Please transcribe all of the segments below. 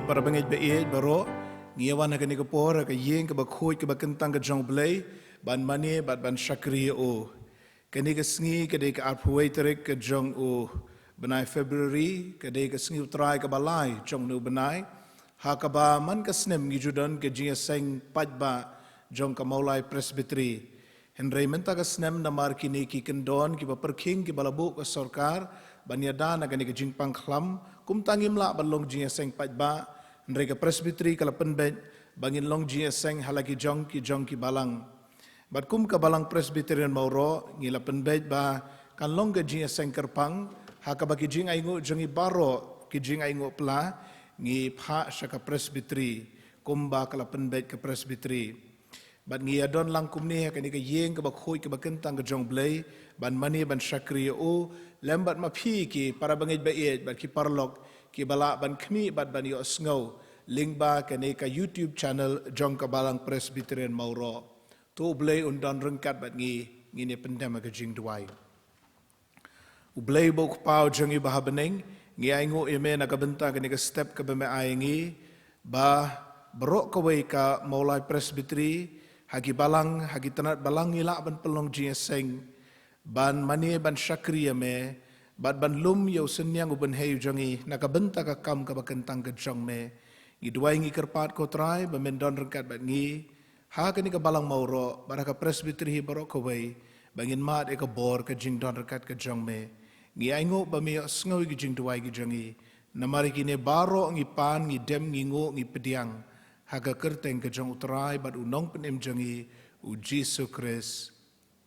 para bangit ba baro ngiyawan na kani kapor ka yeng ka bakhoy ka bakentang ka jong blay ban mani ban shakri o kani ka sngi ka de ka aphuai tarik ka jong o banai February ka de ka sngi utrai ka balai jong nu banai ha ka ba man ka snem ngi judan ka jinga seng pajba jong ka maulai presbytery Henry menta ka snem na mar kini ki kendon ki perking ki balabu ka sarkar banyada na kani ka jingpang khlam kum tangim la balong jinga seng pajba Henry ka presbytery kala penbet bangin long jinga seng halaki jong ki balang bat kum ka balang presbyterian mauro ngila penbet ba kan long ka jinga seng kerpang ha ka baki jinga ingo jongi baro ki jinga ingo pla ngi pha shaka presbytery kumba kala penbet ka presbytery Ban ngi adon lang kumni kani ka yeng ka bakhoy ka bakentang ka jong blay ban mani ban shakri o lembat ma phi ki para bangit ba ban ki parlok ki bala ban khmi ban yo sngo lingba kani ka YouTube channel jong ka balang presbyterian mauro to blay undan rengkat bat ngi ne pendam ka jing duai u blay bok pau jong i bahabeneng ngi aingo eme na ka benta kani ka step ka ba aingi ba berok ka wei ka maulai presbytery hagi balang hagi tanat balang ila ban pelong jing seng ban mani ban shakriya me ban lum yo senyang uban hey jongi nakabenta ka kam ka bakentang ka jong me ngi duai ngi kerpat ko trai ba mendon rengkat bat ngi ha kani ka balang mauro baraka presbytery barok ko wei bangin mat e ka bor ka jing don rengkat ka jong me ngi aingo ba me sngoy gi jing duai gi jongi namari kine baro ngi pan ngi dem ngi ngo ngi pediang haga kerteng ke jong utrai bat unong penem jangi u Jesu Christ.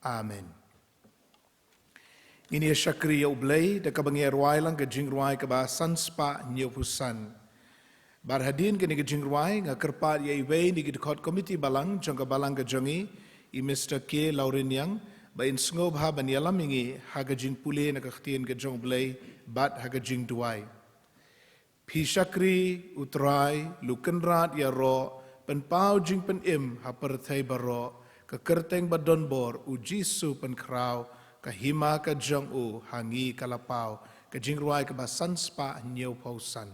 Amen. Ini syakri ya ublay da kabangi ruai lang ke jing ruai ke ba sanspa nyopusan. Barhadin ke ni ke jing ruai nga kerpat ya iwei ni ke dekot komiti balang jong ke balang ke jangi i Mr. K. Lauren Yang ba in sngob ha ban yalam ingi haga jing pule na kakhtien ke jong blay bat haga jing duai. Pishakri utrai lukenrat ya ro pen pau jing pen im haperthai baro ke kerteng badon bor u Jisu pen krau ke hima ke jong u hangi kalapau ke jing ruai ke basan spa nyau pausan.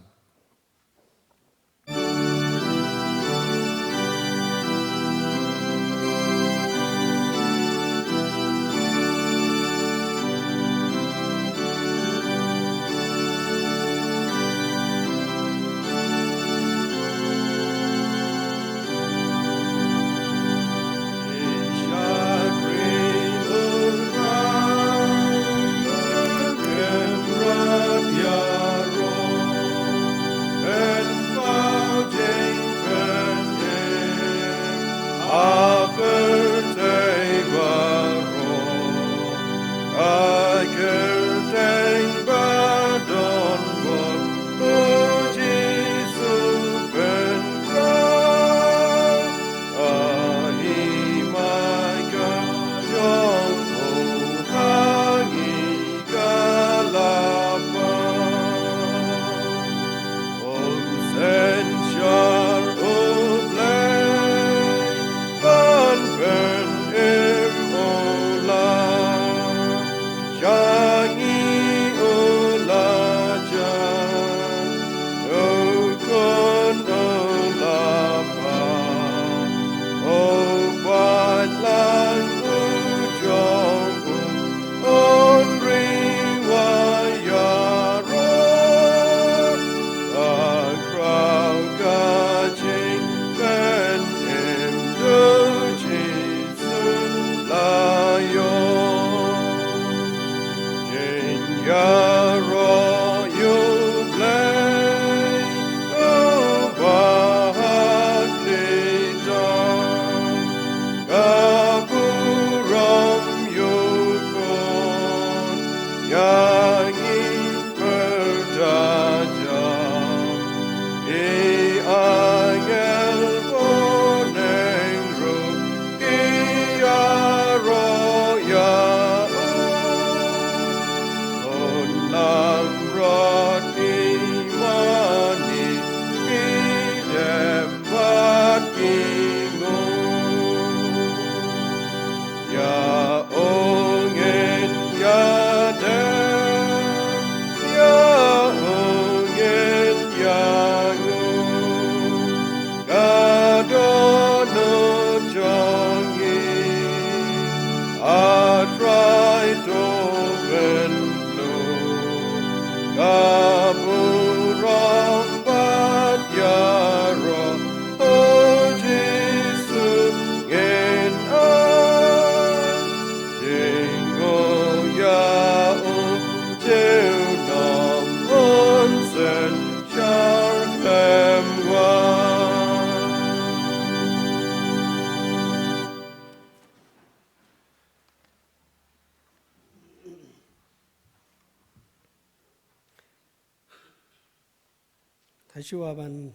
Hasuaban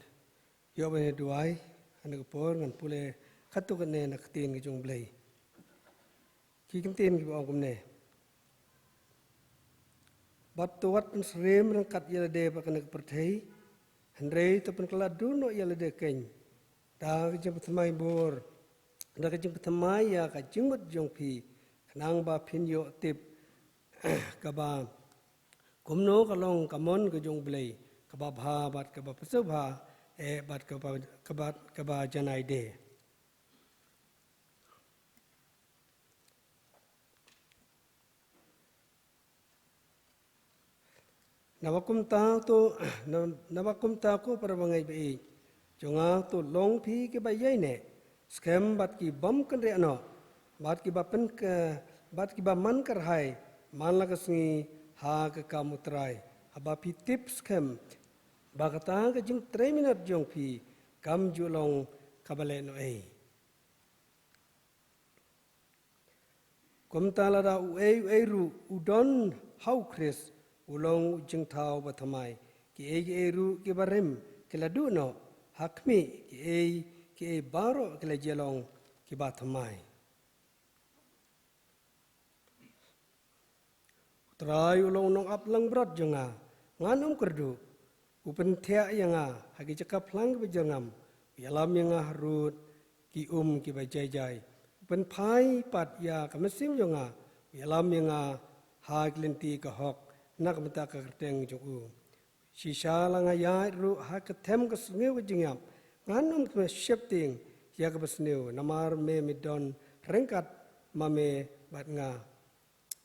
Yoban Duai, and the poor and Pule Katukan and Katin Jung Blay. Kikintin Gogumne. But to what is rim and cut yellow day back in the Pertay, and rate upon Cladu no yellow day cane. Dag jump my boar, Dag jump Maya, a jingot junkie, Kanangba Pinyo tip Kaba. Kumno kalong kamon ke jong blay kabab ha bat kabab pasubha bat kabab janai de nawakum ta ko para bangai be jonga to long phi ke bayai ne scam bat ki bom kan re no bat ki bapen ke bat ki ba man kar hai man la kasngi ha ke kamutrai aba pi tips kem bagata ke jing 3 minute jong pi kam julong kabale no ei kom tala da u ei ru udon hau kris ulong jing thau bathamai ki ei ru ki barem ke ladu no hakmi ki ei baro ke le jelong ki bathamai Try ulong nong aplang berat jonga nganum kerdu upen thea yanga hagi cakap lang bejangam yalam yanga harut ki ki bajai upen pai pat ya kamesim jonga yalam yanga hag lenti ka hok nak mata ka kerteng jongu shisha langa ya ru ha ka them ka sneu jingam nganum ka shifting ya ka besneu namar me midon rengkat mame bat nga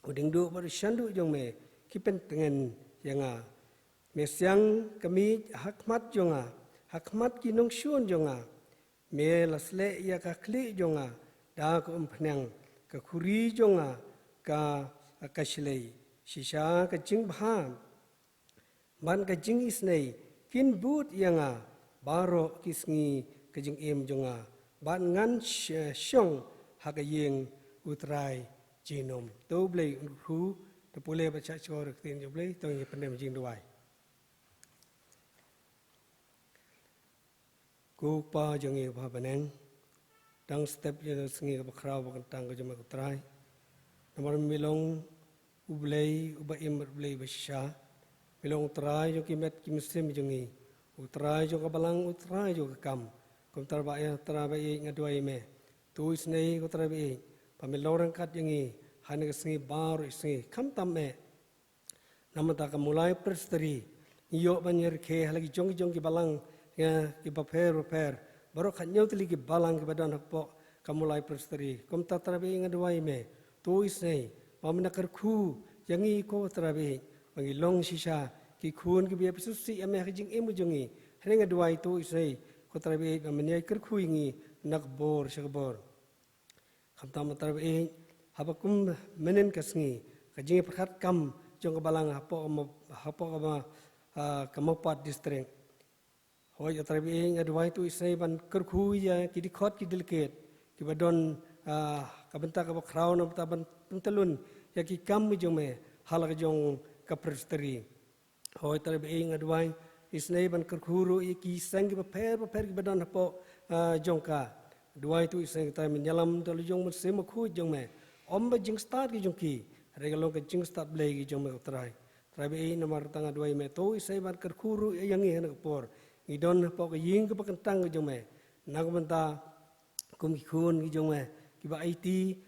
uding du baru syandu jong me kipen tengen yanga mesyang kami hakmat jonga hakmat kinong syun jonga me lasle ya ka kli jonga da ko umpnang ka khuri jonga ka kashlei shisha ka jing bha man ka jing isnei kin but yanga baro kisngi ka jing em jonga ban ngan syong hakayeng utrai Jinom, tu boleh ru, tu boleh baca cakap rektin je boleh, tu yang pandai menjing doai. Ku pa jangi pa beneng, dang step je sengi ke bakrau bakantang ke jema kutrai. Namar milong ublei ubaim ublei basya, milong utrai jo kimet kimuslim jangi, utrai jo kabalang utrai jo kam, kum terbaik ngaduai me, tu isnei ku terbaik. Pamilorang kat yangi hanya kesengi baru isengi kam tamme namata ka mulai presteri iyo banyer ke halagi jongi balang ya ki paper baru khat nyotli ki balang ki badan hakpo ka mulai presteri kom ta trabe ngadwai me tu isnei pamna karkhu yangi ko trabe bangi long sisa ki khun ki be pisusi ame hajing emu jongi hrenga dwai tu isnei ko trabe pamnya karkhu yangi nakbor shagbor Khamta matarab habakum menen kasngi kajing perkat kam jong balang hapo kamapat district hoi atarab adwai tu isai ban kerkhu ya kidikot kidilket kibadon kabenta ka kraw na taban pentelun ya ki kam jong me halag jong kapresteri hoi atarab adwai isnai ban kerkhu ro ki sang paper kibadon hapo jongka Dua itu iseng kita menyalam dalam jong mesin makhu jong me, omba jing start ki jong ki, regalong ke jing start belai ki jong me utrai. Terabi nomor tangga dua me tu iseng bar kerkuru yang ini hendak por, idon pok ying ke pakentang ki jong me, nak benta kumikun ki jong me, kiba IT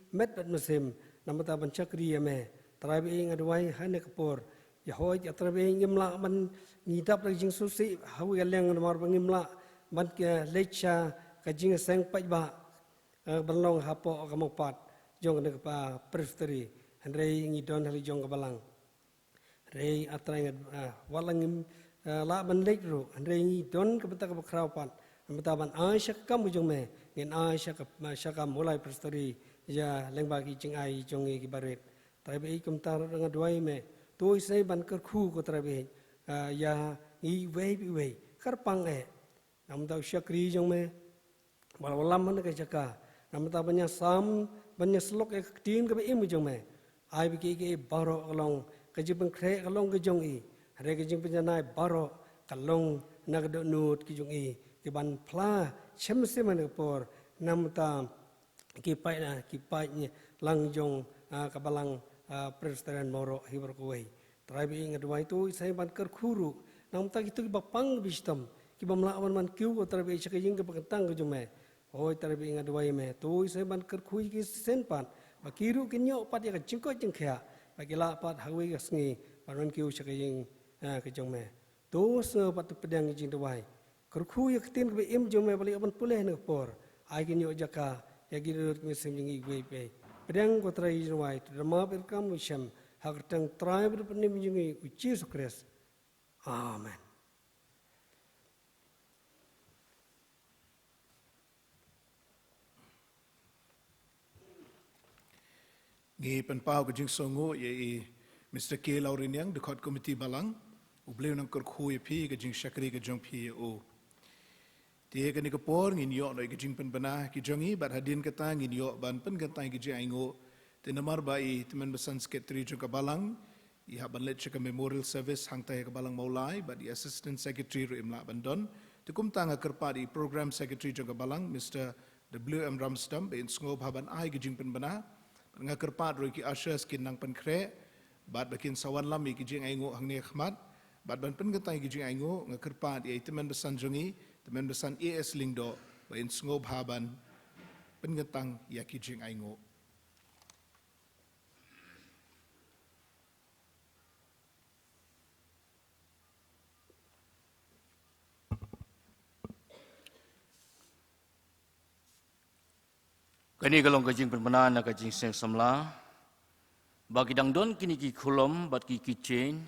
met bat mesin, nama ta bancakri ya me, terabi ngadwai hendak por, ya hoi ya terabi ngimla man ngidap lagi jing susi, hawi yang nomor ngimla man ke lecha kajing seng pajba berlong hapo kamopat jong ne pa presteri rei ngidon hali jong kabalang rei atrang walang la ban lekro rei ngidon ka beta ka kraupan beta ban aisha kam jong me ngin aisha ka mulai presteri ya lengba ki jing ai jong ki baret trabe kum tar nga duai me tu sei ban ker khu ko trabe ya ngi wei karpang nam dau syakri jong me Walam mana kerja nama ta banyak sam banyak selok tin ke imu jong me ai biki ke baro kalong kerja pengkre kalong ke jong i hari kerja penjanai baro kalong nagdo nut ki jung i ki ban pla chem se man por nam ta ki pai ni lang jong ka balang presiden moro hibar ko wei tribe ing adwai tu sai ban ker khuru nam ta ki bapang bistam ki bamla man kiu ko tribe che jing ka pakatang ko jume oi tribe ing adwai me tu sai ban ker khui ki sen pan ba kiru ki nyo pat ya jingko jing kha ba ki la pat hawi ka sngi ban kiu che jing ka jume tu se pat pedang jing dwai ker khu ya tin ke im jume bali ban puleh ne por ai ki nyo jaka ya ki dur ki sem jing i wei pe pedang ko trai dwai drama ber kam wisam hak tang tribe ber penim jing i ku Jesus Christ amen. Ngi penpau ke jing songo ye Mr. K. Lauriniang the court committee balang ubleu nang kor khu ye phi ke jing shakri ke jong phi o tie ke ni ke por ngin yo no ke jing pen bana ki jongi bat hadin ke tang ngin yo ban pen ke tang ke jing aingo te namar bai teman besan secretary jong ke balang i ha ban let ke memorial service hang ta ke balang maulai but the assistant secretary ro imla bandon te kum tang ke party program secretary jong ke balang Mr. W.M. Ramsdam be in sngop haban ai ke jing pen bana nga kerpat roi ki ashes kin nang pen kre bat bakin sawan lami ki jing aingo hang ne khmat bat ban pen gatai ki jing aingo nga kerpat ye temen besan jongi temen besan AS lingdo ba in sngop haban pen gatang ya ki jing aingo Kini kalong kajing permana na kajing seng samla, bagi dangdon kini ki kulom bat ki kitchen,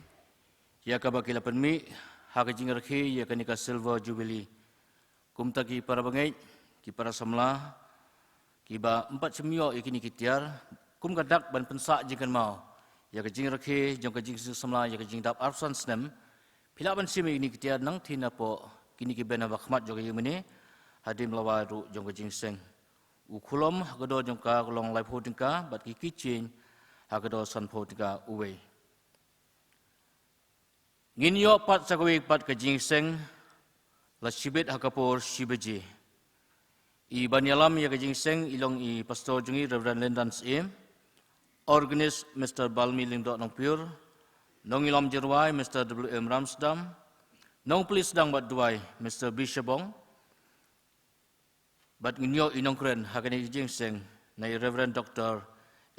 ya ka bagi lapan mi, ha kajing rakhi ya kani ka silver jubilee, kumta ki para bangai, ki para samla, ki ba 4 semio ya kini kitiar, kum kadak ban pensak jingkan mau, ya kajing rakhi jong kajing seng samla ya kajing dap arsan snem, pila ban simi ini kitiar nang tina po kini ki bena bakmat jong kajing mene, hadim lawa ru jong kajing seng. Ukulom hagado jongka kolong live holdingka bat ki kitchen hagado san holdingka uwe. Nginyo pat sakwe pat ka jingseng la shibet hakapor shibeji. I banyalam ya ka jingseng ilong i pastor jungi Reverend Lendans organist Mr. Balmi Lingdok nong pure nong ilam jerwai Mr. W.M. Ramsdam nong police dang bat duai Mr. Bishabong bat nginyo inong kren hakani jingseng na Reverend Dr.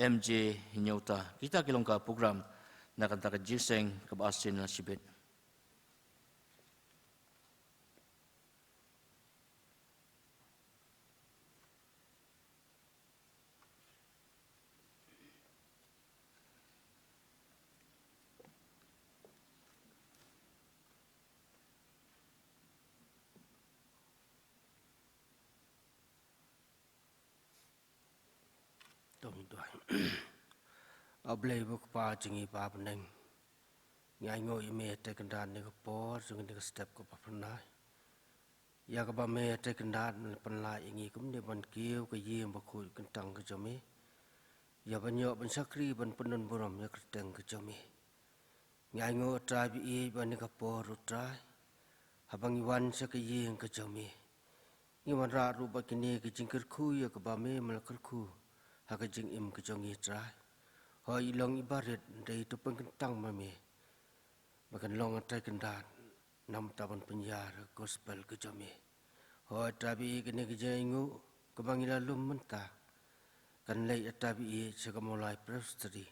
M.J. Hinyauta. Kita kilong ka program na kanta ka jingseng kabasin na sibit. Ablay buk pa jingi pa beneng. Ngai ngo ime te kendan ne por jung ne step ko pa pernai. Ya ka ba me te kendan penlai ingi kum ne ban kiu ka yim ba khu kentang ka jome. Ya ban yo ban sakri ban penun buram ya keteng ka jome. Ngai ngo trai bi e ban ne ka por ru trai. Habang iwan sa ka ying ka jome. Ngi wan ra ru ba kini ka jingker khu ya ka ba me mal ker khu. Ha ka jing im ka jongi trai. Hoi long ibarat dari tu pengkentang mami, bahkan long atai kendan nam taban penjara gospel kejami. Hoi tabi kene kejaingu kebangila lum mentah, kan lei tabi sekamulai presteri,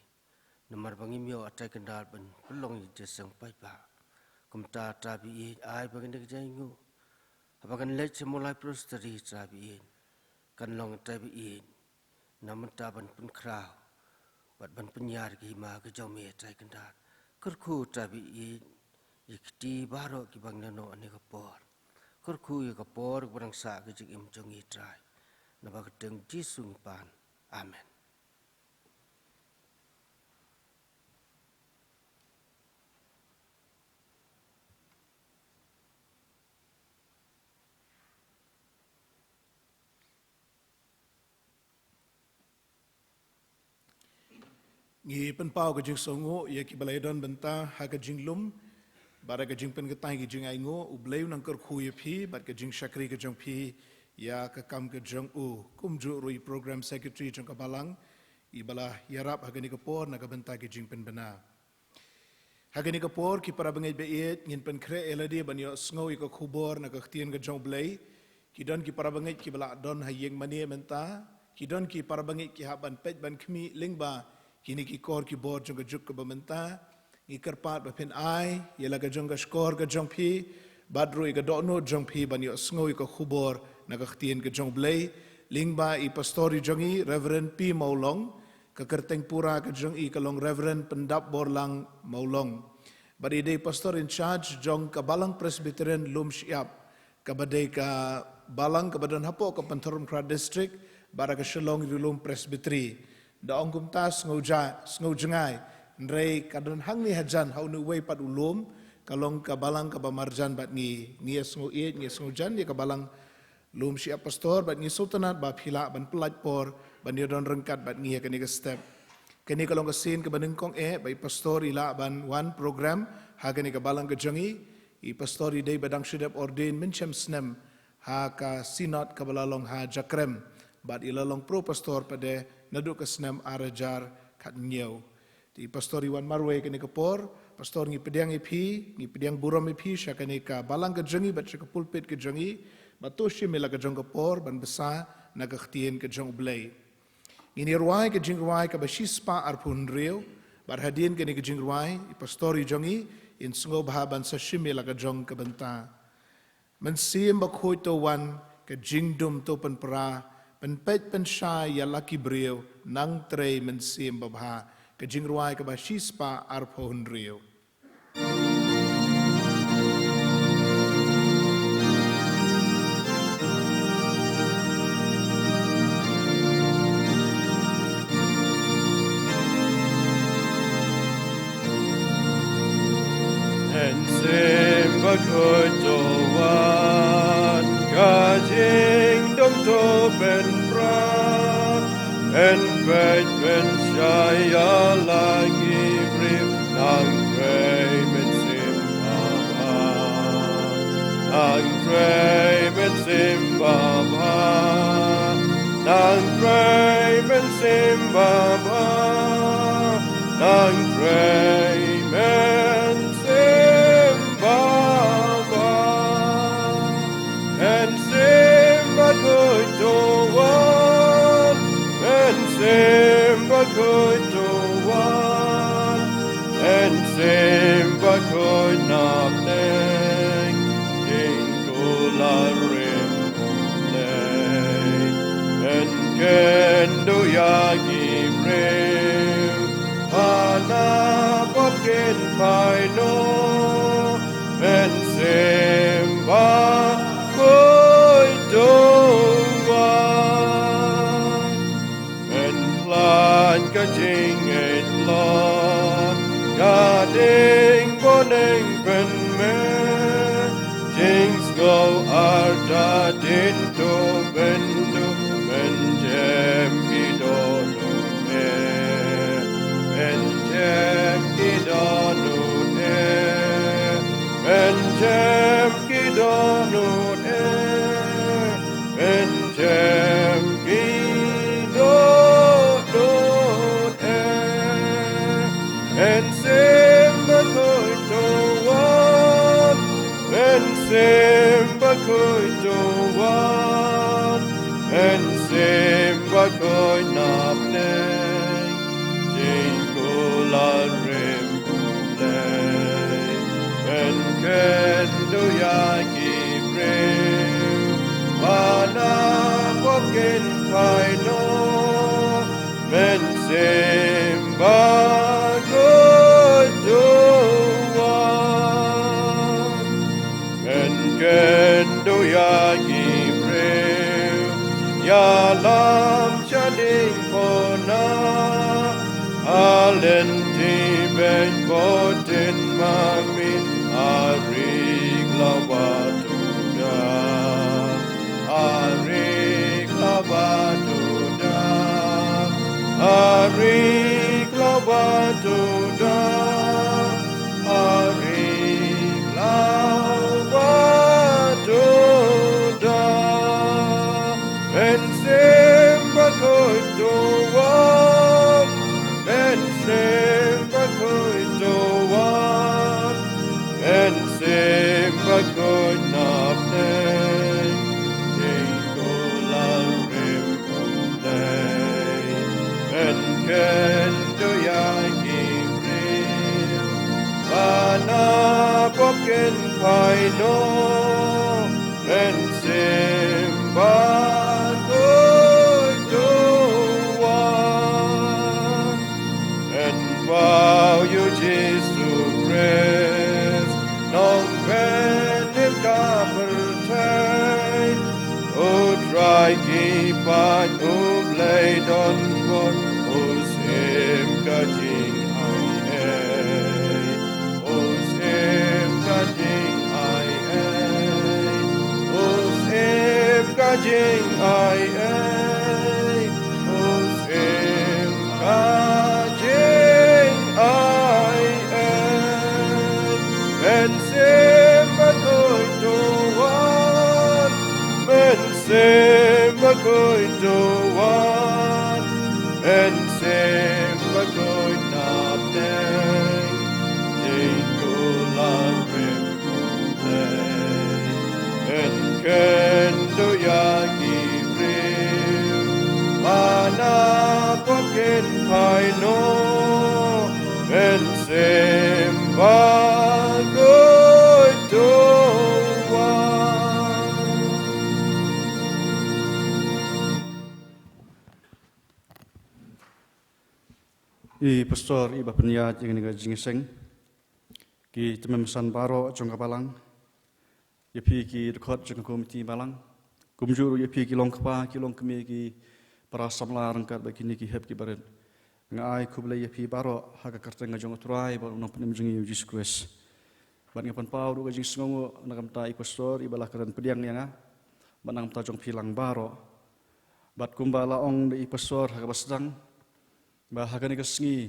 nomor bangimio atai kendan ben pelong jeseng paipa, kumta tabi ai bahkan kejaingu, bahkan lei semulai presteri tabi kan long tabi nam taban penkrau. Bat ban penyar ki ma ke jome tai kendat kerku tabi ikti baro ki bang nano ane kapor kerku ya kapor barang sa ke jing im jongi trai na ba keteng jisung pan amen. ngi penpau ke jing songo ye ki balaidon benta ha ke jing lum bara ka jing pen ka tai ki jing ai ngo u bleu nang kar khu ye phi bat ka jing shakri ka jong phi ya ka kam ka jong u kum ju rui program secretary jong ka balang i bala yarap hagani ka por na ka benta ki jing pen bana hagani ka por ki para bangai be et ngin pen kre eladi ban yo sngo i ka khubor na ka htien ka jong blei ki don ki para bangai ki bala don hayeng mani menta ki don ki para bangai ki ha ban pet ban khmi lingba kini ki kor ki bor jong ka juk ka bamenta ngi karpat ba pen ai yela ka jong ka skor ka jong phi badru i ka do no jong phi ban yo sngo i ka khubor na ka htien ka jong blei lingba i pastori jongi reverend P Maulong ka kerteng pura ka jong i ka long reverend pendap borlang Maulong bari day pastor in charge jong ka balang presbyterian lum siap ka badai ka balang ka badan hapo ka Pantorum Kra district bara ka Shillong Lum presbytery da ongkum tas ngau jengai ndrei kadon hang ni hajan hau nu wei pat ulum kalong ka balang ka bamarjan bat ngi sngo et ngi sngo jan ni ka balang lum siap pastor bat ngi sultanat ba phila ban pelat por ban yodon rengkat bat ngi ka ni ka step kini kalong ka sin ka baneng kong bai pastor ila ban one program ha ka ni ka balang ka jangi i pastor i dei badang shidap ordain menchem snem ha ka sinot ka balalong ha jakrem bat ilalong pro pastor pade nadu ka snem arajar kat nyau di pastor Iwan Marwe kini ka por pastor ngi pediang ipi ngi pediang buram ipi sya kini ka balang ka jangi bat ka pulpit ka jangi batu shimela ka jong ka por ban besa na ka htien ka jong blei ini ruai ka jing ruai ka bashispa arpun rio bar hadien kini ka jing ruai i pastor i jangi in sngo bahaban sa shimela ka jong ka benta mensim ba khoi to wan ka jingdum to pen pra pen pet pen sha ya laki brio nang trei mensim ba bha ka jing ruai ka bashispa arpun rio Simba kotoan kajing dom to ben pra en pet ben shaya lagi brief nang pray ben simba nang pray ben simba nang pray ben simba nang pray ben Simba kotoan en simba koi napneng tingkularim neng en kendo yagi brew anapokin paino en simba Kajing et lot, gading boneng pen me, jings go arda dinto bendu, menjem kidonu ne, menjem kidonu ne, menjem kidonu ne, menjem Simba kotoan en simba koi napneng tingkularim en kendo yagi brew anapokin paino men simba kendo yagi brew yalam chaling pona alenti ben botin mami arik lawatuda arik lawatuda arik lawatuda arik ken pai no men simba go and bow you Jesus Christ non venim kapertain o try keep on o play don god o sim ka jing ai o sim ka jing ai o sim ka jing ai o sim ka jing ai men sim ma koi to wan men sim ma koi to wan men sim ma koi nap deng ding ko la rim play men ken do ya gi rim mana poken pai no men sim ba koi to wan I pastor i bapenya jing ni jing seng ki temesan baro jong balang ye pi ki record jong komiti balang kumjuru ye pi ki long kpa ki long kemi ki para samla rangkat bagi ni ki hep ki baret ngai kuble ye pi baro ha ka karteng jong trai baro nong penem jing Jesus Christ ban ngapan pau ru jing sngongo nakam ta i pastor i balakaran pediang yang banang ta jong pilang baro bat kumbala ong de i pastor ha ka basdang bahagani kasngi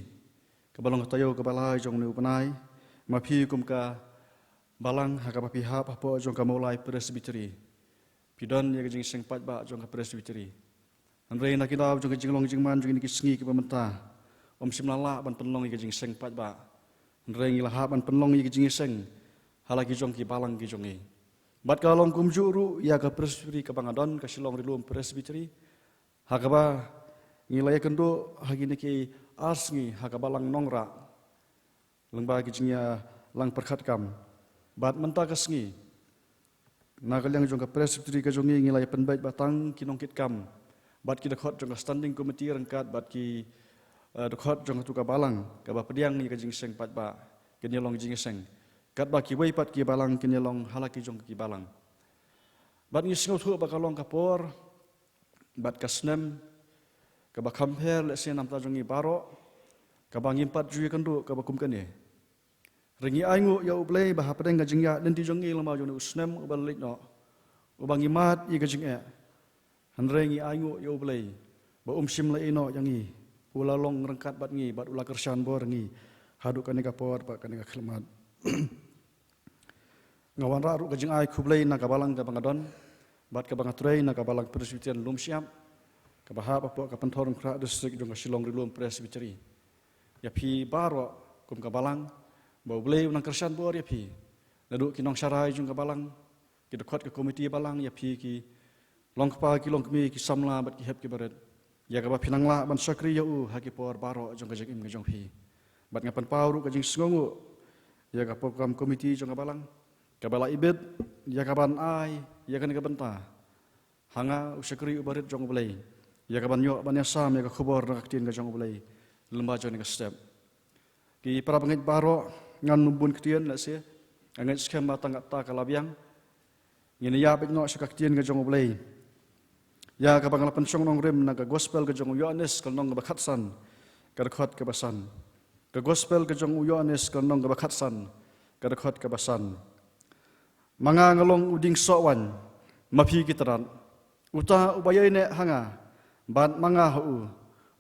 kabalong tayo kabalai jong ni upanai mapi kumka balang haka papi hap hapo jong ka mulai presbytery pidon ye jing seng pat ba jong ka presbytery anrei na kita jong jing long jing man jong ni kisngi ki pamenta om simlala ban penlong ye jing seng pat ba anrei ngila hap ban penlong ye jing seng halaki jong ki balang ki jong ni bat kalong kumjuru ya ka presbytery ka bangadon ka silong rilum presbytery haka ba ngilai kendo hagi niki asngi haka balang nongra lengba gijingnya lang perkhat kam bat menta kasngi nagal yang jongka presbytery ka jongi ngilai penbait batang kinongkit kam bat ki dekhot jongka standing committee rangkat bat ki dekhot jongka tuka balang ka ba pediang ni ka jing seng pat ba kenyelong jing seng kat ba ki wei pat ki balang kenyelong halaki jongka ki balang bat ngi singo thu ba kalong kapor bat kasnem kaba compare le sen namta jongi baro kaba ngimpat jui kandu kaba kumkane ringi aingu ya ublei bah padeng ga jingya lenti jongi lama jonu usnem ubalik no ubang imat i ga jinge han rengi aingu ya ublei ba sim le ino yangi ula long rengkat bat ngi bat ula kersan bor ngi haduk kane ka por ba kane ka khilmat ngawan ra ru ga jing ai kublei na kabalang ka bangadon bat ka bangatrei na kabalang presbyterian lumsiam kabahap apo kapantorong kra distrik jong silong rilum presbytery ya pi baro kum kabalang bau blei unang kersan bor ya pi nadu kinong sarai jong kabalang ki dekot ke komiti balang ya pi ki long kpa ki long kmi ki samla bat ki hep ki baret ya kaba pinangla ban sakri ya u haki por baro jong ka jing jong pi bat ngapan pauru ka jing sngongu ya ka program komiti jong kabalang kabala ibet ya kaban ai ya kan ka benta hanga usakri ubaret jong blei ya kaban yo ban yasam ya ka khobor nak tin ka jong blai lemba jong ka step ki para bangit baro ngan numbun ktian la se angat skem batang ta ka labyang ngene ya bet no sakak tin ka jong blai ya ka bangla pensong nong rem na ka gospel ka jong Yohanes kal nong ka khatsan ka khot ka basan ka gospel ka jong Yohanes kal nong ka khatsan ka khot ka basan manga ngalong uding sowan mapi kitaran uta ubayai ne hanga ban manga hu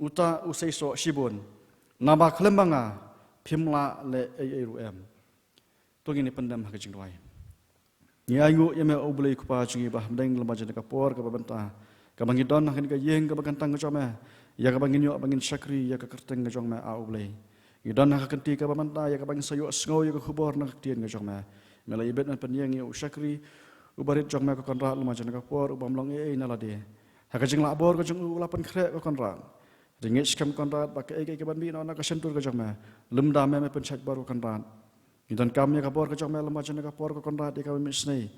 uta usaiso shibun nama klembanga phimla le airum to ngini pendam ha jing roi ni ayu yame oblei kupa jingi bah mdeng lama jana ka por ka banta ka bangi don ha ka yeng ka bagantang ka chome ya ka bangin yo bangin sakri ya ka kerteng ka jong ma a oblei ni don ha kenti ka banta ya ka bangin sayo sngo ya ka khubor na tien ka jong ma mela ibet na penyeng yo sakri ubarit jong ma ka konra lama jana ka por ubamlong nalade haka jing labor ka jing ulapan kre ka konrat ringit skam konrat ba ke ban bi na ka sentur ka jama lemda me pen chat baru konrat Ngidan kami kapor ke jong malam macam kapor ke konrat di kami misnei.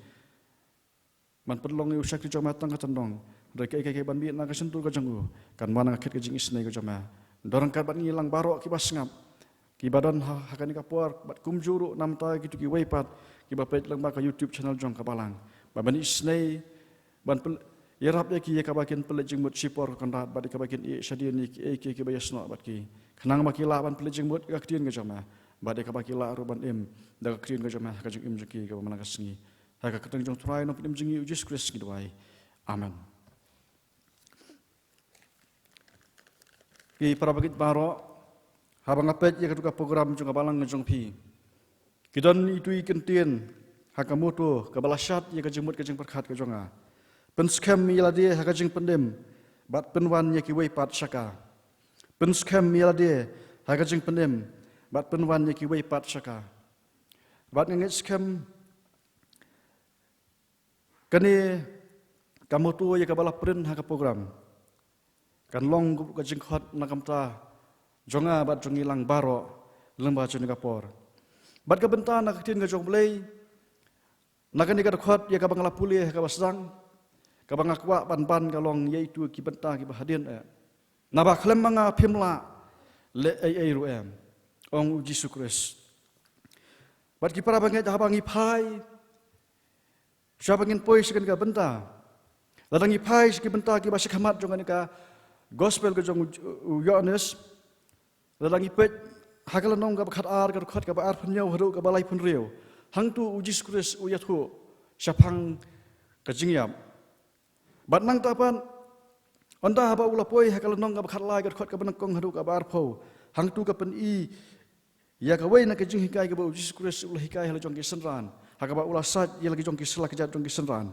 Man perlong yu syak di jong matang ke tendong. Mereka ikai ban bi na ke sentul ke jong kan mana ngakit ke jing isnei ke jong ma. Dorang kat bat ngilang barok kibas ngap. Kibadan hakani kapor bat kumjuru nam ta gitu ki weipat kiba pet lang ba ka YouTube channel jong kabalang. Ban isnei ban yarap ya ki kabakin pelejing mut sipor konrat bat kabakin i shadian ni ki bayasno bat ki. Kenang makila ban pelejing mut ka kdien ke jong ma. Bade ka bakila ruban daga krin ka jama ka jing jeki ka manaka singi ha ka katang jong try no pim jingi Jesus Christ ki doai amen ki para bagit baro habang apet ya ka program jong balang jong pi kidan itu ikentien ha ka moto ka balasat ya ka jingmut ka jing perkhat ka jonga pen scam mi lade ha ka jing pendem bat penwan ya ki wei pat saka pen scam mi lade ha ka jing pendem bat penwan ye ki wei pat saka bat ngit scam kani kamu tu ye ka bala prin ha ka program kan long ka jing khot na kamta jonga bat jongi lang baro lemba chuni ka por bat ka benta na tin ka jong blei na kani ka khot ye ka bangla puli ka basang ka bangakwa ban ka long ye tu ki benta ki bahadian na ba khlem manga phimla le ai ruem Ong Jesus Christ. Bat ki para bangai dah bangi pai. Siapa ingin poi sekan ka benta. Ladangi pai seki benta ki basik hamat jongan ka gospel ke jong Yohanes. Ladangi pet hakala nong ka bakhat ar ka khat ka ba ar phnyau haru ka balai phun riau. Hang tu Jesus Christ uyathu syapang ka jingyam. Bat nang tapan onda haba ula poi hakala nong ka bakhat lai ka khat ka banakong haru ka ba ar phau. Hang tu ka pen i ya ka wei na ke jing hikai ke ba Jesus Christ ulah hikai hala jong ki senran ha ka ba ulah sat ya lagi jong ki sela ke jat jong ki senran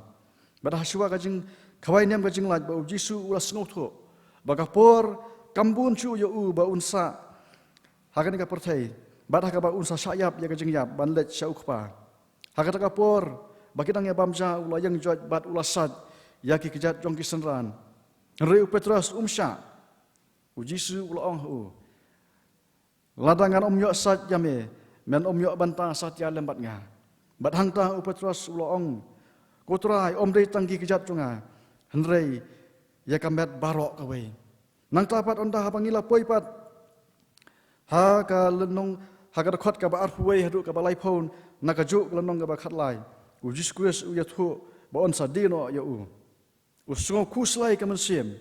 ba dah siwa ka jing khawai niam ka jing laj ba Jesus ulah sngau tho ba ka por kambun chu yo u ba unsa ha ka ni ka perthai ba dah ka ba unsa sayap ya ka jing yap ban let syau khpa ha ka ta ka por ba kidang ya bamja ulah yang jot bat ulah sat ya ki kejat jong ki senran reu Petrus umsha Jesus ulah ong hu ladangan omyok sat jame men omyok bantang sat ya lembat nga bat hangta Petrus uloong kotrai omdei tangki kejat tunga henrei ya kamet barok kawe nang tapat onda hapangila poipat ha ka lenong ha ka khot ka ba arfuwe hadu ka balai phone na ka juk lenong ka ba khatlai Jesus Christ u ya thu ba on sa dino ya u usung kuslai ka mensiem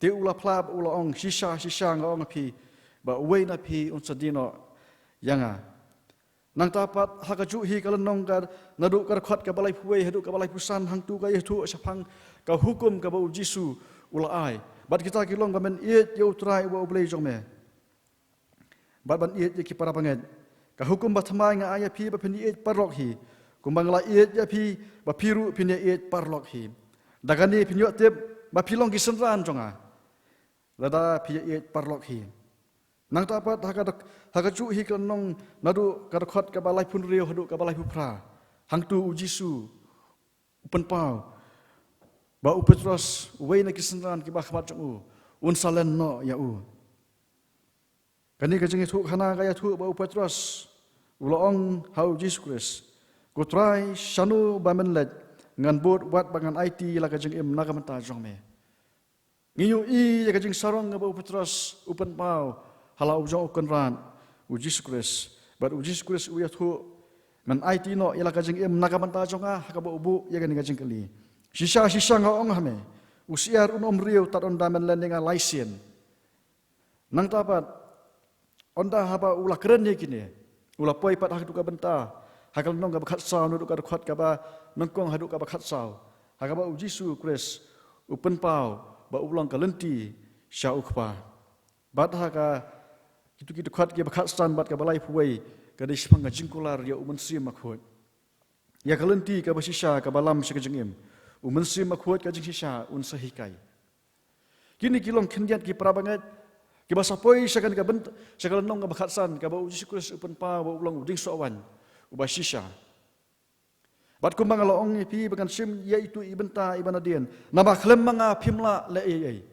te ula plab uloong shisha nga ong pi ba wei na pi unsa dino yanga nang tapat hakaju hi kalenong ka nadu ka khot ka balai puwe hadu ka balai pusan hang tu ka yethu sapang ka hukum ka ba jisu ula ai bat kita kilong ba men iet yo trai wa oblei jong me bat ban iet ki para panget ka hukum ba thamai nga aya pi ba phini iet parlok hi kumbang la iet ya pi ba piru phini iet parlok hi dagani phinyo tep ba philong ki senran jonga lada pi iet parlok hi nang tapat hakaju hi kanong nadu ka khot ka balai phun riu hadu ka balai phupra hang tu jisu upen pau ba Petrus wei na kisenran ki ba khmat jong un salen no ya u kani ka jeng thu khana ka ya thu ba Petrus uloong hau Jesus Christ ko try shanu ba men let ngan bot wat bangan IT la ka jeng em na ka menta jong me ngiyu i ya ka jeng sarong ba Petrus upen pau halau jong konran Jesus Christ but Jesus Christ u ya thu man IT no ila ka jing em nakamanta jonga ka bo ubu ya gani ka jing kali sisa nga ong hame usiar unom riu tat on damen lendinga laisen nang tapat onda haba ula keren ye kini ula poi pat hak ka benta hakal nong ka khat saw nu ka khot ka ba nongkong hadu ka khat saw ha ka ba Jesus Christ upen pau ba ulang ka lenti sha ukpa bat ha ka kitu khot ke bakhat stan bat ka balai puwei ka de shpang ka jingkular ya umen sim makhot ya kalenti ka basisha ka balam se ka jingim umen sim makhot ka jingsisha un sahikai kini kilong khendiat ki prabangat ki basapoi sakan ka bent sakalan nong ka bakhat san ka ba uji Kristus upen pa ba ulang uding sowan ubasisha bat kumbang laong pi bagan sim yaitu ibenta ibanadien nama khlem manga phimla le ei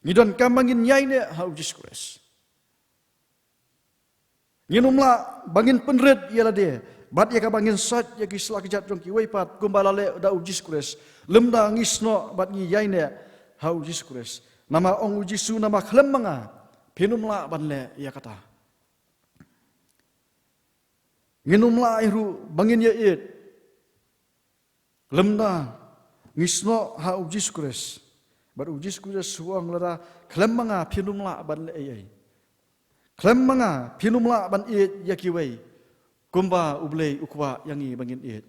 ngidon kamangin yaine ha uji Kristus Nginumla bangin penred ialah dia. Bat ia ka bangin sat ya ki selakijat jong ki weipat kumbalale da ujis kures. Lemda ngisno bat ngi yaine ha ujis kures. Nama ong ujisu nama khlemmanga pinumla banle ia kata. Nginumla iru bangin ya it. Lemda ngisno ha ujis kures. Bat ujis kures suang lara khlemmanga pinumla banle ai. Khlemmanga pinumla ban it yakiwei. Kumba ublei ukwa yangi bangin it.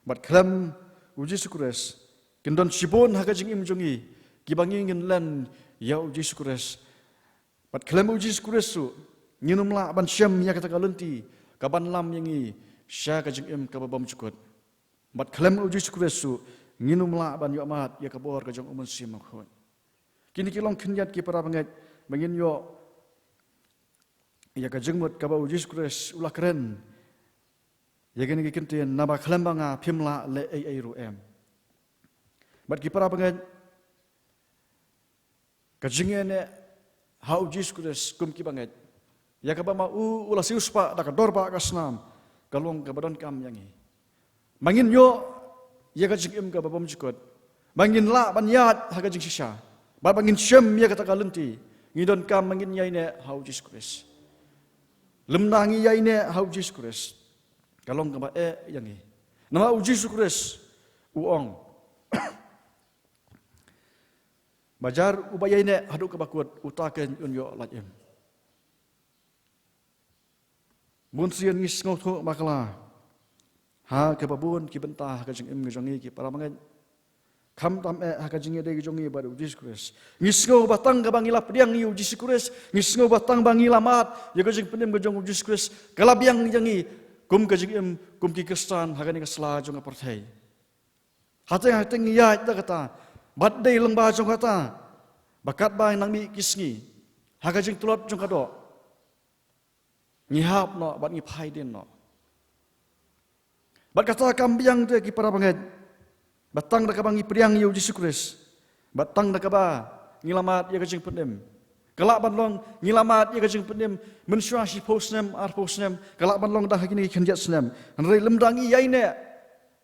Bat khlem ujis kures. Kendon sibon hakajing imjongi. Kibangingin lan ya ujis kures. Bat khlem ujis kures su. Nginumla ban syam ya kata kalunti. Kaban lam yangi sya kajing im kababam cukut. Bat khlem ujis kures su. Nginumla ban yo amat ya kabor kajong umun sim makhon. Kini kilong kinyat ki para banget bangin yo ya kajengmut kaba ujis kures ulah keren. Ya gini kintian naba khlembanga pimla le ai ru em. Bat ki para banget kajengene ha ujis kures kum ki banget. Ya kaba ma ulah siuspa da kadorba kasnam kalong kabadon kam yangi. Mangin yo ya kajeng im kaba bom jikot. Mangin la ban yat ha kajeng sisha. Ba bangin syem ya kata kalenti. Ngidon kam mangin yaine ha ujis kures. Lemnangi yaine ha ujis kures. Kalong kaba yangi. Nama ujis kures uong. Bajar ubayaine haduk kabakut utaken unyo lajem. Mun sian ngis ngotho makala. Ha kababun ki bentah kajeng im ngejongi ki para mangen. Kam tam ha kajeng de ngejongi bar ujis kures. Ngis ngo batang kabangila pediang ni ujis kures. Ngis ngo batang bangila mat ya kajeng penem ngejong ujis kures. Kalabiang jangi kum kajeng im kum ki kestan ha kani kasla jong aparthai. Hateng ya ta kata bat dei lengba jong kata. Bakat bang nang mi kisngi. Ha kajeng tulot jong kado. Ngihap no bat ngipai den no. Bat kata kambiang tu ki para banget. Batang da kabangi priang yu Yesus Kristus. Batang da kaba ngilamat ya kajeng penem. Kelak banlong ngilamat ya kajeng penem mensyua si posnem ar posnem. Kelak banlong dah kini kenjat senem. Nrai lemdangi yaine.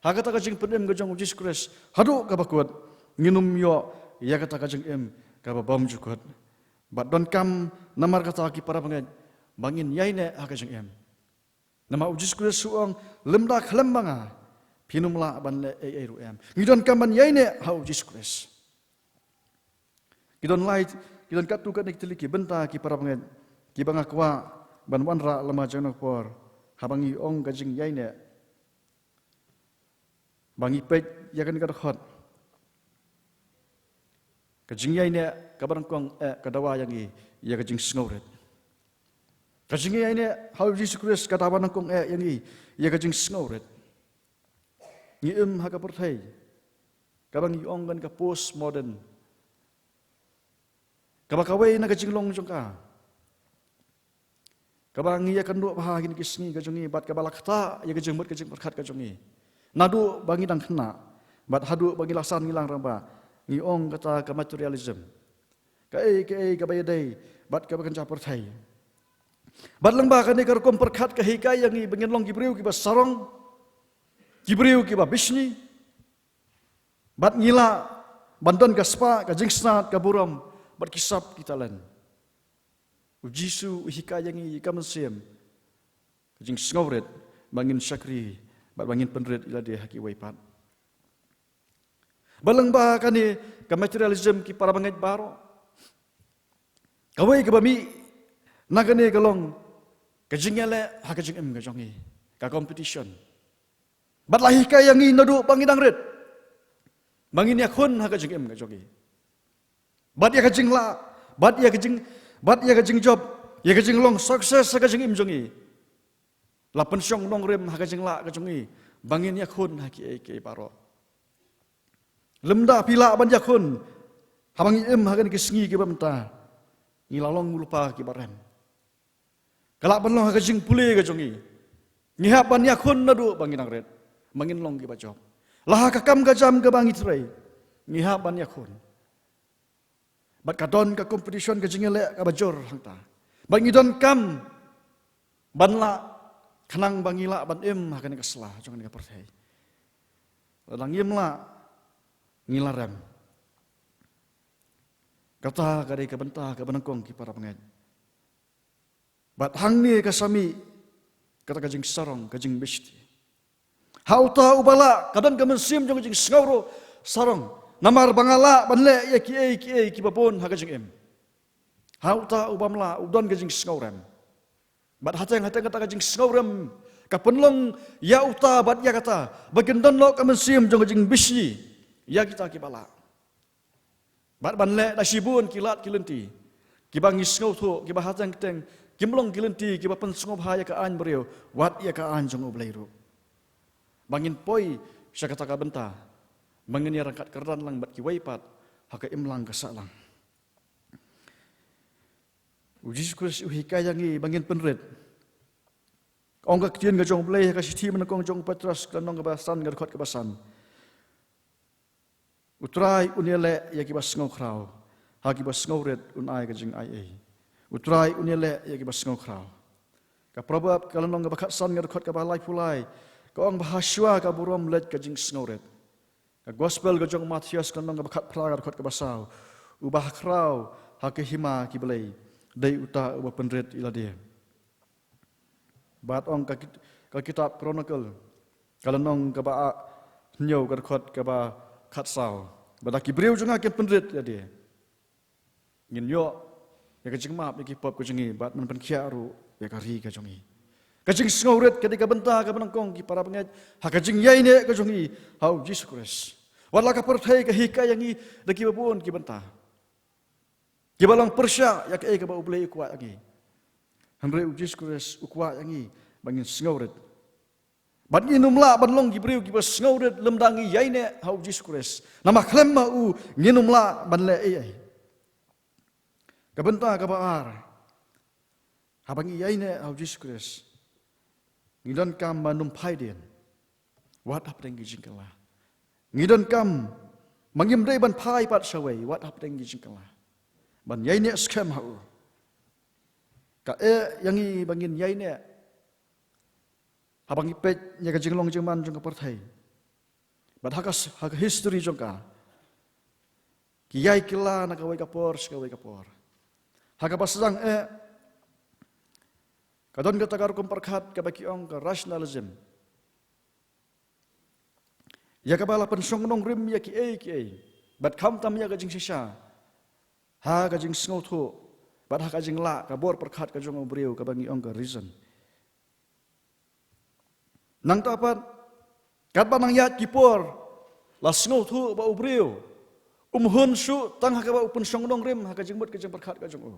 Ha kata kajeng penem kajeng Yesus Kristus. Hadu kabakut nginum yo ya kata kajeng em kaba bom jukut. Bat don kam namar kata ki para banget. Bangin yaine ha kajeng em. Nama Yesus Kristus suang lemda klembanga. Pinumla ban le ai ru em. Ngidon kaman yaine ha Yesus Kristus. Kidon light, kidon katu kat nik teliki benta ki para banget. Ki banga kwa ban wanra lama jang por. Habangi ong kajing yaine. Bangi pej yakan ka khot. Kajing yaine kabarang kong kadawa yangi ya kajing sngoret. Kajing yaine ha Yesus Kristus kataban kong yangi ya kajing sngoret. Ngium haka perthai. Kabang iong kan ka post modern. Kabakaway na kajinglong jongka. Kabang iya kandu bahagin kisni kajongi bat kabalakta ya kajengmut kajeng perkat kajongi. Nadu bangi dang kena. Bat hadu bangi laksan ngilang ramba. Ngiong kata ka materialism. Kai kabayadai bat kabakan ca perthai. Bat lengba kan ikar kom perkat ka hikai yang i bangin long gibriu ki basarong. Gibriu ki ba bisni. Bat ngila banton ka spa ka jingsnat ka buram bat kisap kita lan. Ujisu hika yang i kamasem. Jing sngoret bangin syakri bat bangin penret ila de haki waipat. Baleng ba kani ka materialism ki para banget baro. Kawai ka bami nagane kalong ka jingele ha ka jingem ka jongi ka competition. Bat lahi ka yang i nadu bangidang red. Bangin yakun ha ka jingem ka jongi. Bat ya ka jingla, bat ya ka jing job, ya ka jing long sukses ha ka jingem jongi. La pensyong long rem ha ka jingla ka jongi. Bangin yakun ha ki ke baro. Lemda pila ban yakun. Habangi ha ka ki sngi ki bamta. Ngilalong lupa ki barem. Kalak ban long ha ka jing pule ka jongi. Ngihap ban yakun nadu bangidang red. Mangin long ki bajob. Lah kakam ka jam ka bangi tray. Ngihap ban yakun. Bat kadon ka competition ka jingele ka bajor hangta. Bangi don kam banla kanang bangila ban im hakan keslah jangan ka perthai. Ladang imla ngilarem. Kata kadai ka bentah ka benengkong ki para pengen. Bat hang ni kasami kata kajing sarong kajing besti. Hauta ubala kadan kemensim jong kajing ngauro sarong namar bangala banle ya ki babon ha kajing em. Hauta ubamla udon kajing ngaurem. Bat hateng kata kajing ngaurem kapenlong ya uta bat ya kata bagendon lo kemensim jong kajing besti ya kita ki bala. Bat banle dasibun kilat kilenti. Kibangis ngautu kibahateng teng kimlong kilenti kibapen sungop haya ka an beriu wat ya ka an jong ublairu. Bangin poi siya kata ka benta. Bangin ya rangkat keran lang bat kiwaipat haka imlang kasalang. Uji kus uhikayangi bangin penred. Ong ka kien ga jong blai ka siti menekong jong patras kanong kebasan ga khot kebasan. Utrai unele ya kibas ngokrau. Ha kibas ngauret unai ka jing ai. Utrai unele ya kibas ngokrau. Ka probab kalonong ga bakat san ga khot ka balai pulai. Ka ong bahaswa ka burom let ka jing ngauret. Ka gospel ga jong Matius kanong ga bakat pra ga khot ka basau. Ubah krau ha ke hima ki belai. Dai uta uba penred ila dia. Bat ong ka kitab Chronicle kalonong ka ba nyau ga khot ka ba khat sao badaki breu junga ke penret ya dia ngin yo ya kajing map ya ki pop kajingi bat man pen khiaru ya kari ka jongi kajing ngauret ketika benta ka benangkong ki para pengat ha kajing yai ne ka jongi hau Jesus Christ wala ka perthai ka hika yangi daki babun ki benta ki balang persya ya ka ba ublei kuat yangi hamre Jesus Christ ukwa yangi bangin ngauret Ban nginumla ban long gibriu gibas ngauret lemdangi yaine hau Jesus Christ. Nama klemma u nginumla ban le ai. Kabenta kabar. Habangi yaine hau Jesus Christ. Ngidon kam manum paiden. Wat hap dengi jingkala. Ngidon kam mangim dei ban pai pat sawai wat hap dengi jingkala. Ban yaine scam hau. Ka yangi bangin yaine Habang ipet nya ka jinglong jingman jong ka parthai. Bat hakas hak history jong ka. Kiyai kila na ka wai kapor ska wai kapor. Haka pasang kadon ka tagar kum perkhat ka baki ong ka rationalism. Ya ka bala pensong nong rim ya ki. Bat kham tam ya ka jing sisa. Ha ka jing sngo thu. Bat ha ka jing la ka bor perkhat ka jong briu ka bangi ong ka reason. Nang tapat kat banang yat kipor las ngau thu ba ubriu hun su tang ha ka ba upun songdong rim ha ka jingbut ka jing perkhat ka jong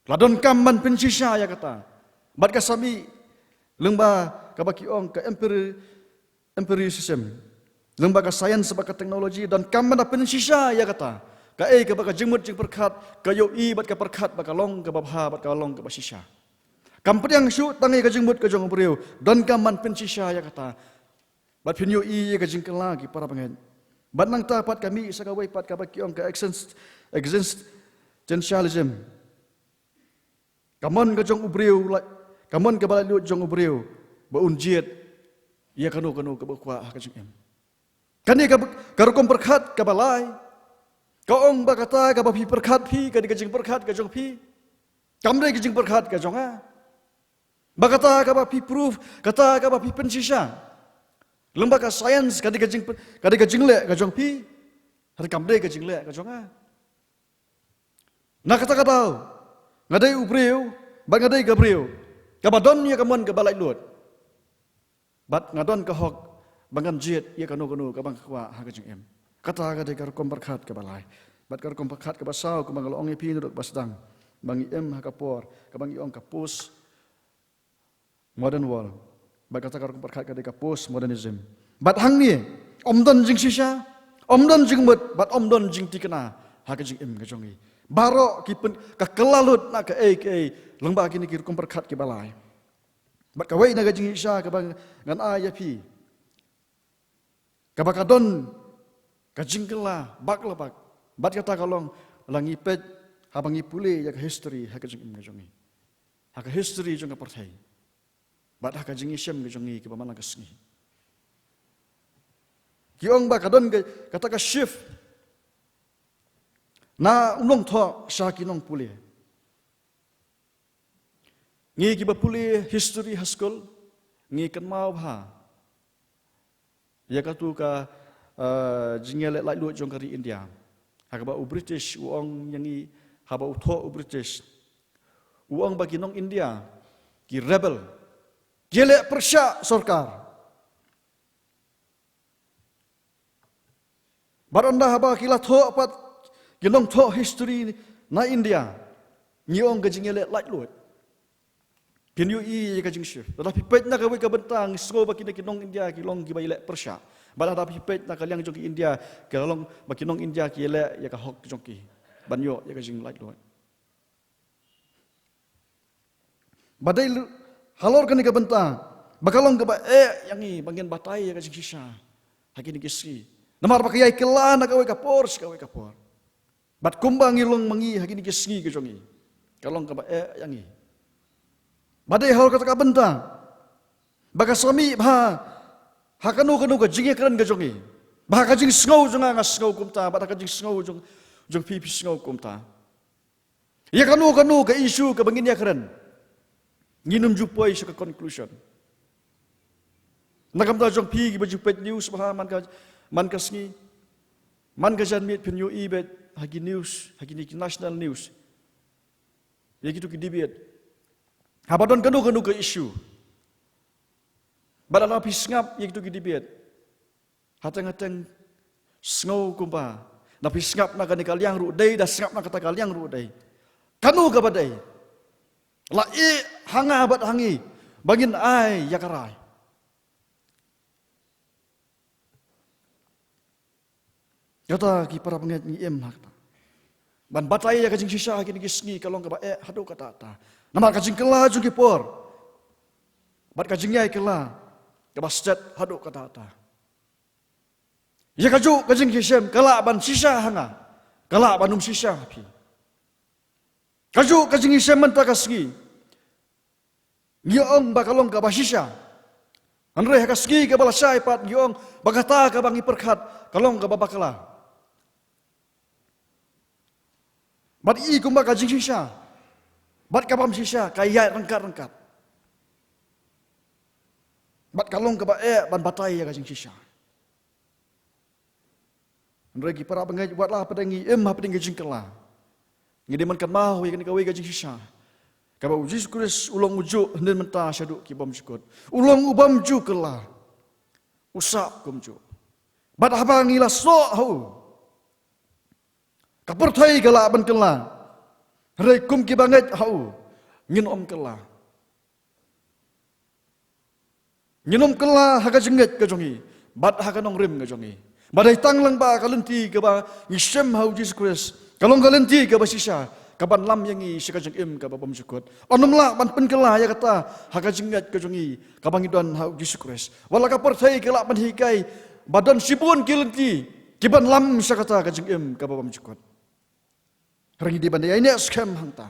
ladon kam man pensisa ya kata bat ka sami lengba ka baki ong ka empiricism lengba ka science ba ka teknologi dan kam man pensisa ya kata ka ka ba ka jingbut jing perkhat ka yo i bat ka perkhat ba ka long ka ba bha bat ka long ka ba sisa Kampediang su tangi ka jingbut ka jong briu don kaman pensisa ya kata bat pinyo i ka jing lagi para pengen bat nang tapat kami sa kawai pat ka bakiong ka existentialism kamon ka jong ubriu kamon ka balalu jong ubriu ba unjiet ya kanu ka bakwa ka jing em kani ka karukom perkhat ka balai ka ong ba kata ka ba pi perkhat pi ka di ka jing perkhat ka jong pi kamre ka jing perkhat ka jonga Bakata ka ba pi proof, kata ka ba pi pensisa. Lembaga science kadi ka jingle ka jong pi. Hari kamde ka jingle ka jonga. Na kata tau. Ngadai ubriu, ba ngadai gabriu. Ka badon ya kamon ka balai lut. Bat ngadon ka hok bangan jet ya kanu ka bang kwa ha ka jing em. Kata ka de ka kom berkat ka balai. Bat ka kom berkat ka basau ka mangal ong pi nuduk basdang. Bangi em ha ka por, ka bangi ong ka pus modern world. Bat kata kar perkhat ka post modernism. Bat hang ni omdon jing sisa, omdon jing mut, bat omdon jing tikena ha ka jing em ka jongi. Baro ki ka kelalut na ka lengba kini ki kum perkhat ki balai. Bat ka wei na ka jing sisa ka bang ngan ya pi. Ka bakadon ka jing kela bak lebak. Bat kata kalong langi pet habangi pule ya history ha kajing im gajongi ha history jong partai bat ha kajing isem gajongi ke bamana kasngi kiong ba kadon kata ka shift na unong tho saki nong pule ngi ki ba pule history haskol ngi kan mau ha ya ka tu ka jingele lai lu jong kari India ha ba British uong yangi ha ba utho British uong bagi nong India ki rebel gele persya sarkar baronda ha ba kila tho pat ginong tho history na India ngiong ka jingele lai lu Kinyu i ka jing shift. Tetapi pet na ka bentang sko baki na kinong India kilong ki baile persya. Bala tapi pet na kaliang jong India kalong baki nong India ki ele ya ka hok jong ki. Banyo ya ka jing like lo. Badai halor kan ka bentang. Bakalong ka ba yang i bangin batai ya ka jing sisa. Haki ni kisi. Namar pakai kela na ka we ka por. Bat kumbang ilong mangi haki ni kisi ka jong i. Kalong ka ba yang i. Badai hal kata bentang, baka suami bah, hakanu ka jingi keren gajongi, bah kajing sengau jonga ngas sengau kumta, bah kajing sengau jong pipi sengau kumta. Ya kanu ka isu ka bangin ya keren, nginum jupoi suka conclusion. Nakam ta jong pi baju pet news bah man ka sngi, man ka jan mit penyu ibet hagi news, hagi ni national news. Ya gitu ki debate. Habadon kanu ke isu. Badala pisngap yang itu gidibet. Hatang-hatang sengau kumpa. Na pisngap na kani kaliang rudai dah sengap na kata kaliang rudai. Kanu ke badai. La hanga abad hangi. Bangin ai yakarai. Kata ki para pengat ni em hakta. Ban batai ya kajing sisa kini kisngi kalong ke ba hadu kata ta. Nama kajing kela juga por. Bat kajing nyai kela. Kebastet haduk kata ta. Ya kajing kisem kala ban sisa hanga. Kala banum sisa api. Kajing kisem mentah kasgi. Ngiong bakalong ke basisa. Andre kasgi ke balasai pat ngiong bagata ke bangi perkat kalong ke babakala. Bat i kumba kajing sisa. Bat kapam sisa kaya rengkat. Bat kalong ke ban batai ya kajing sisa. Regi para pengai buatlah pedangi apa dengan jingkela. Ngide man kan mau ya kau kajing sisa. Kau uji kuris ulang ujuk hendak mentah syaduk ki bom jukut. Ulang ubam jukela. Usap kumju. Bat habang ila sok hau. Kapertai kala ban kela. Rekum ki banget hau nginom kela. Nginom kela haka jenget ke jongi. Bat haka nong rim ke jongi. Badai tanglang ba kalenti ke ba ngisem hau Jesus Christ. Kalong kalenti ke ba sisa. Kaban lam yang i sika jeng im ke ba bom jukut. Onom la ban pen kela ya kata haka jenget ke jongi. Kabang idon hau Jesus Christ. Wala ka pertai kela ban hikai badan sibun kilenti. Kiban lam sika kata ka jeng im ke ba bom jukut. Hari di bandai ini scam hanta.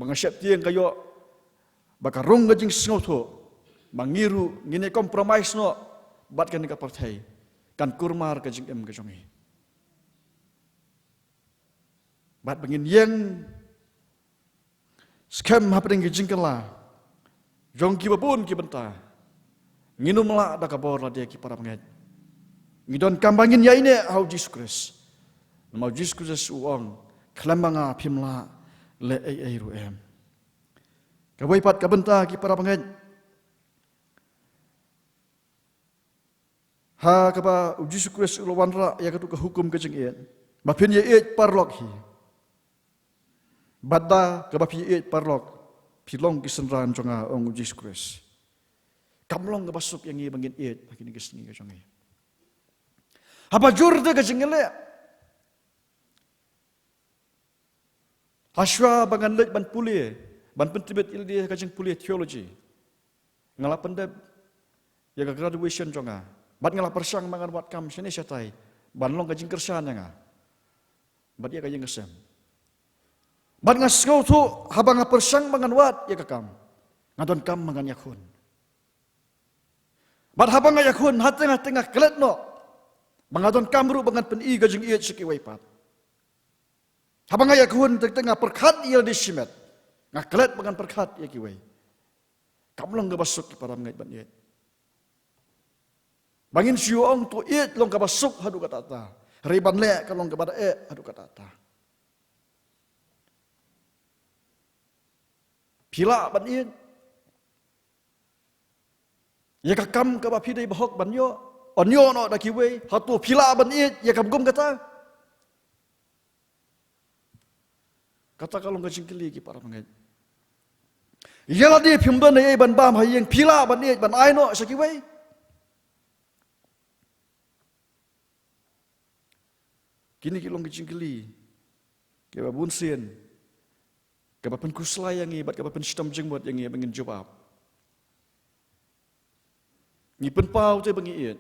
Mengasyap tiang kayo bakarung gajing sengau tu, mangiru ngine kompromis no, bat kan ka partai, kan kurmar gajing gajongi. Bat bangin yang scam apa dengan gajing kala, jong ki babun ki benta, nginum la da kabor la dia ki para pengat. Ngidon kambangin ya ini hau Jesus Christ. Mau Jesus Kristus uang kelambanga pimla le ruem. Kawai pat kabenta ki para pengen. Ha kaba Jesus Kristus ulwanra ya katu hukum kejeng iet. Bapin ye iet parlok hi. Badda kaba pi iet parlok pilong kisenran jonga ong Jesus Kristus. Kamlong kabasuk yang i bangin iet kini kisni kejong i. Haba jurde kejeng ile. Aswa bangan lek ban pulie, ban pentibet ildi kajeng pulie teologi. Ngala pendep ya graduation jonga. Bat ngala persang mangan wat kam sini syatai. Ban long kajeng kersan nga. Bat dia kajeng kesem. Bat ngasngau tu habang persang mangan wat ya kakam. Ngadon kam mangan yakun. Bat habang yakun hateng-hateng kelet no. Mangadon kamru bangan pen i gajing iet siki waipat. Habang yakun tengah perkat ia di simet. Ngaklet bangan perkat ya kiwai. Kamlong gabasuk ki para mengait ban iet. Bangin siuong tu iet long gabasuk hadu katata. Riban le kalong gabada hadu katata. Pila ban iet. Ya kakam ka ba pidai bahok ban yo. Onyo no da kiwe hatu pila ban iet ya kam gum kata. Kata kalong ka jingkeli ki para mangait. Yalah dia pimban ai ban bam hayeng pila ban iet ban ai no sa kiwe. Kini kilong ka jingkeli. Ke ba bun sien. Ke ba pen kuslay yang i bat ke ba pen stam jengbot yang i bangin jawab. Ni pen pau te bangi iet.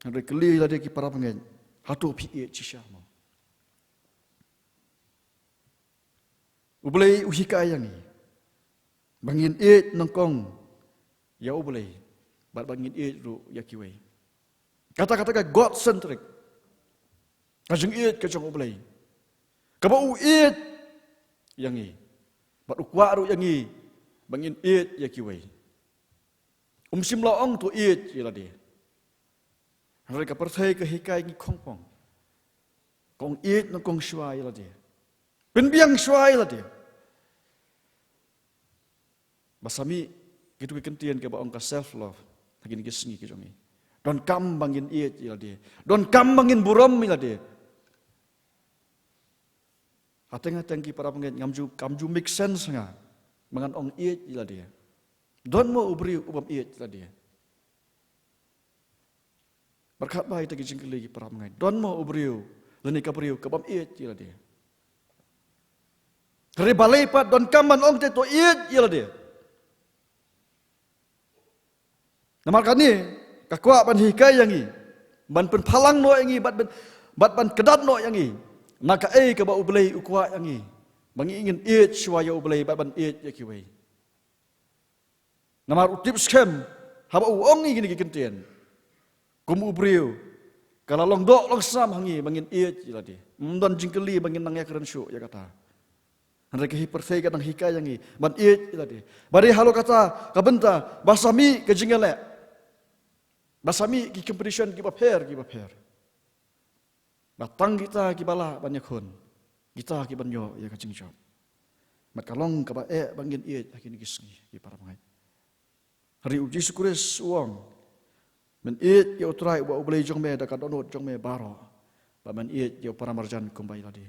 Ada keli lah dia ki para pengen. Hatu pi iet cisama. Ubelai uhika yang ni. Bangin iet nangkong. Ya ubelai. Bat bangin iet ru ya kiwai. Kata-kata God centric. Kajeng iet kajeng ubelai. Kabau iet yang ni. Bat ukwa ru yang ni. Bangin iet ya kiwai. Sim laong tu iet ila dia. Mereka percaya ke hikai ni kongpong. Kong iet no kong shua ila dia. Penbiang shua ila dia. Basami gitu kekentian ke baong ka self love. Lagi ni kesengi ke jongi. Don kam bangin iet ila dia. Don kam bangin buram ila dia. Hateng-hateng ki para pengen kamju make sense nga. Mangan ong iet ila dia. Don mo ubri ubam iet ila dia. Berkat baik tagi jingkeli para mengai. Don mo ubriu leni kabriu kabam iet ila dia. Dari balai pat don kaman ong te to iet ila dia. Namar kani kakwa ban hikai yangi. Ban pen palang no yangi bat ban kedat no yangi. Maka ka ba ublei ukwa yangi. Bangi ingin iet swaya ublei bat ban iet yakiwei. Namar utip scam haba uong ingin gigentian. Kum ubriu kalau long dok long sam hangi bangin iet ila dia. Mdan jingkeli bangin nang yakran syu ya kata. Mereka hiperfei kadang hikai yangi ban iet ila dia. Bari halo kata kabenta basami ke jingele. Basami ki competition ki baper. Batang kita ki bala banyak hun. Kita ki banyo ya ka jingjob. Mat kalong ka ba bangin iet akin gisngi ki para mangai. Hari uji syukuris uang. Men iet ya utrai wa ublei jong me dekat donot jong me baro. Ba men iet ya para marjan kumbai ladi.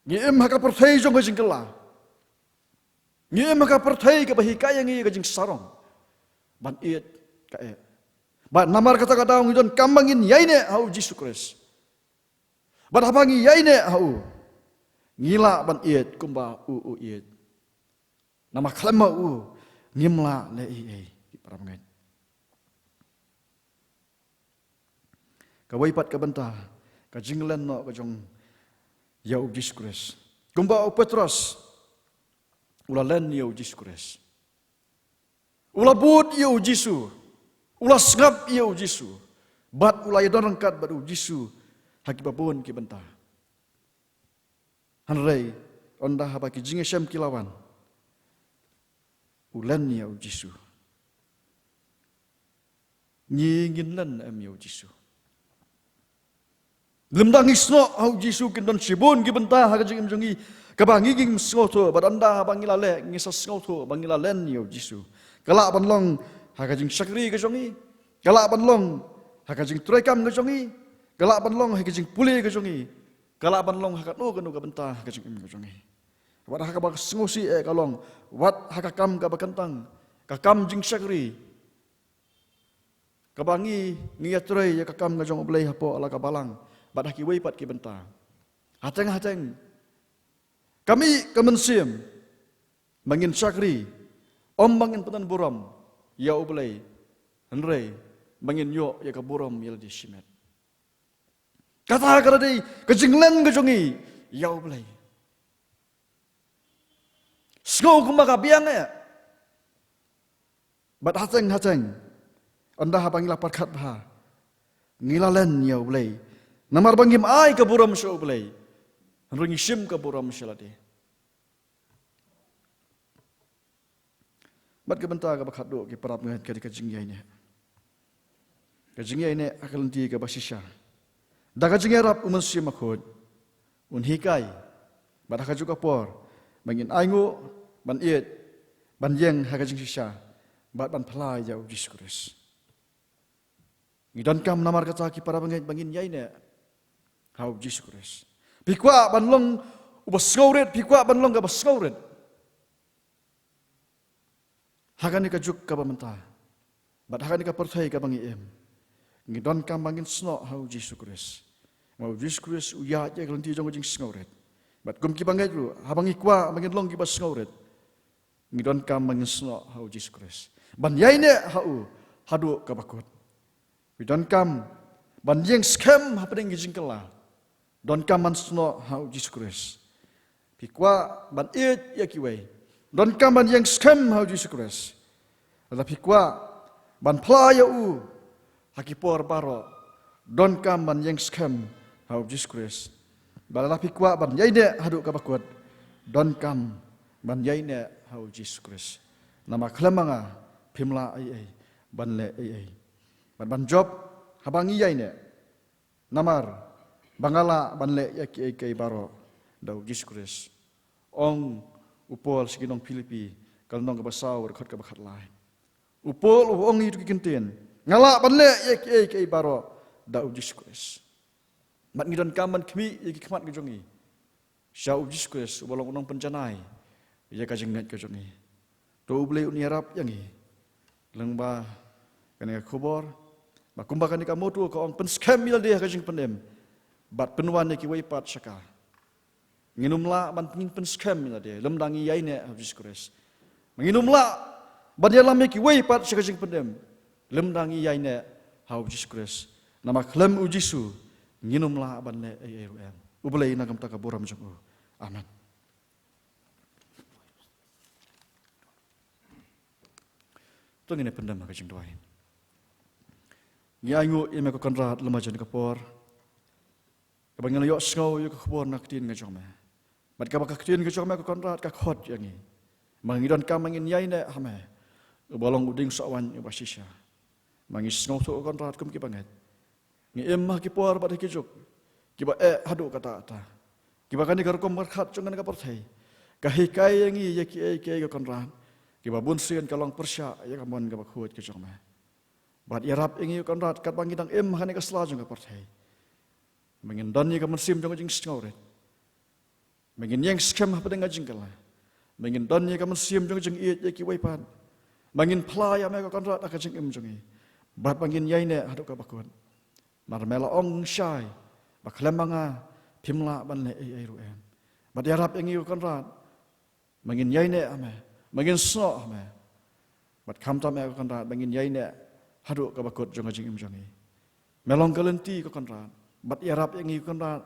Ngiem haka perthai jong gajing kela. Ngiem haka perthai ke bahika yang i gajing sarong. Ban iet ka Ba namar kata-kata ngidon kamangin yaine hau uji syukuris. Ba habangi yaine hau. Ngila ban iet kumba u iet. Nama kalama ngimla le i para mengai. Kawai pat kabenta ka jinglen no ka jong yau diskures. Kumba o Petros ula len yau diskures. Ula bud yau jisu. Ula ngap yau jisu. Bat ula yadon rangkat bat jisu hakibabon ki benta. Hanrei onda haba ki jingesem kilawan. Ulan yau jisu. Nyingin len am yau jisu. Lemdang isno au jisu kindon sibun ki benta ha jing jongi kabangi ging ngoto badanda bangila le ngisas ngoto bangila len yau jisu. Kala banlong ha jing sakri ke jongi. Kala banlong ha jing trekam ke jongi. Kala banlong ha jing puli ke jongi. Kala banlong ha no ke benta ha jing ke jongi. Wad ha ka ngosi kalong wat ha kam ka bakantang ka kam jing sakri. Kabangi ngiatrei ya ka kam ngajong oblei hapo ala ka balang. Badah ki weipat ki benta. Hateng. Kami kemensiam. Bangin sakri. Om bangin petan buram. Ya ublei. Henrei. Bangin yo ya ka buram yel di simet. Kata kata di kejenglen kejongi yau belai. Sengau kumaka biang ya. Bat hateng. Anda habangi lapar kat bah. Ngilalen yau belai. Namar bangim ai ke buram syau belai. Rungi sim ke buram syalade. Bat ke bentar ke bakat do ke parap ngat ke kejengya ini. Kejengya ini akan di ke basisya. Da kejengya rap uman sim akod. Un hikai. Bat ka juga por. Bangin aingu ban iet ban yeng ha kejeng sisya. Bat ban pelai ya Yesus Kristus. Ngidan kam namar kata ki para bangin yaine. Hau Yesus Kristus. Pikwa ban long ubas ngauret, pikwa ban long ga bas ngauret. Hakani ka juk ka bamenta. Bat hakani ka perthai ka bangi em. Ngidan kam bangin sno hau Yesus Kristus. Mau Yesus Kristus uya je kelanti jong jing ngauret. Bat kum ki bangai dulu, habangi kwa bangin long ki bas ngauret. Ngidan kam bangin sno hau Yesus Kristus. Ban yaine hau hadu ka bakut. Ngidan kam ban yeng skem hapeng gi jingkala. Don kam man sno hau Yesus Kristus. Pikwa ban it ya kiwei. Don kam ban yeng skem hau Yesus Kristus. Ala pikwa ban playa u hakipor baro. Don kam ban yeng skem hau Yesus Kristus. Balala pikwa ban yaine hadu ka bakut. Don kam ban yaine hau Yesus Kristus. Nama klemanga pimla ai ban le ai. Ban job habangi yaine. Namar bangala ban le ya ki baro dau Yesus Kristus. Ong upol siginong Filipi kalnong ka basaw rekhot ka bakhat lai. Upol ong itu ki kenten. Ngala ban le ya ki baro dau Yesus Kristus. Mat ngidan kaman kmi ya ki khmat ka jongi. Syau Yesus Kristus bolong unong penjanai. Ya ka jengat ka jongi. Do ble uni arab yangi. Lengba kana khobor ba kumbakan ka motu ka ong pen scam mil dia ka jing pendem. Bat penuan ki wei pat syaka. Nginumla ban pengin pen scam mil dia lemdangi yaine Yesus Kristus. Menginumla ban yalam ki wei pat syaka jing pendem. Lemdangi yaine hau Yesus Kristus. Nama klem ujisu nginumla ban le ai ruem. Ublei nagam ta ka boram jong. Amen. Tu ngine pendam ka jing doain. Nyangu ime ko konrat lemajan kapor. Kabangin yo sngau yo kapor nak tin nga jome. Bat ka baka tin nga jome ko konrat ka khot yangi. Mangidon ka mangin yaine hame. Bolong uding sawan yo basisya. Mangis ngau to konrat kum ki banget. Ngi emma ki por bat ki juk. Ki ba hadu kata ata. Ki ba kan gar kom markhat jongan ka perthai. Ka hikai yangi ye ki ko konrat. Ki ba bun sien kalong persya ya kamon ka bakhut ki jome. Bat yarap ingi konrat kat bangidang em hane ka slajung ka perthai. Mengin doni ka mensim jong jing skauret. Mengin yang skam ha padang jing kala. Mengin doni ka mensim jong jing iet ki waipan. Mengin playa me ka konrat ka jing em jongi. Bat mengin yaine hadu ka bakun. Marmela ong syai. Baklemanga pimla ban le ai ruem. Bat yarap ingi konrat. Mengin yaine ame. Mengin sno ame. Bat kamta me ka konrat mengin yaine hadu ka bakut jong jing em jongi. Melong kalenti ka konrat. Bat yarap yang ngi konrat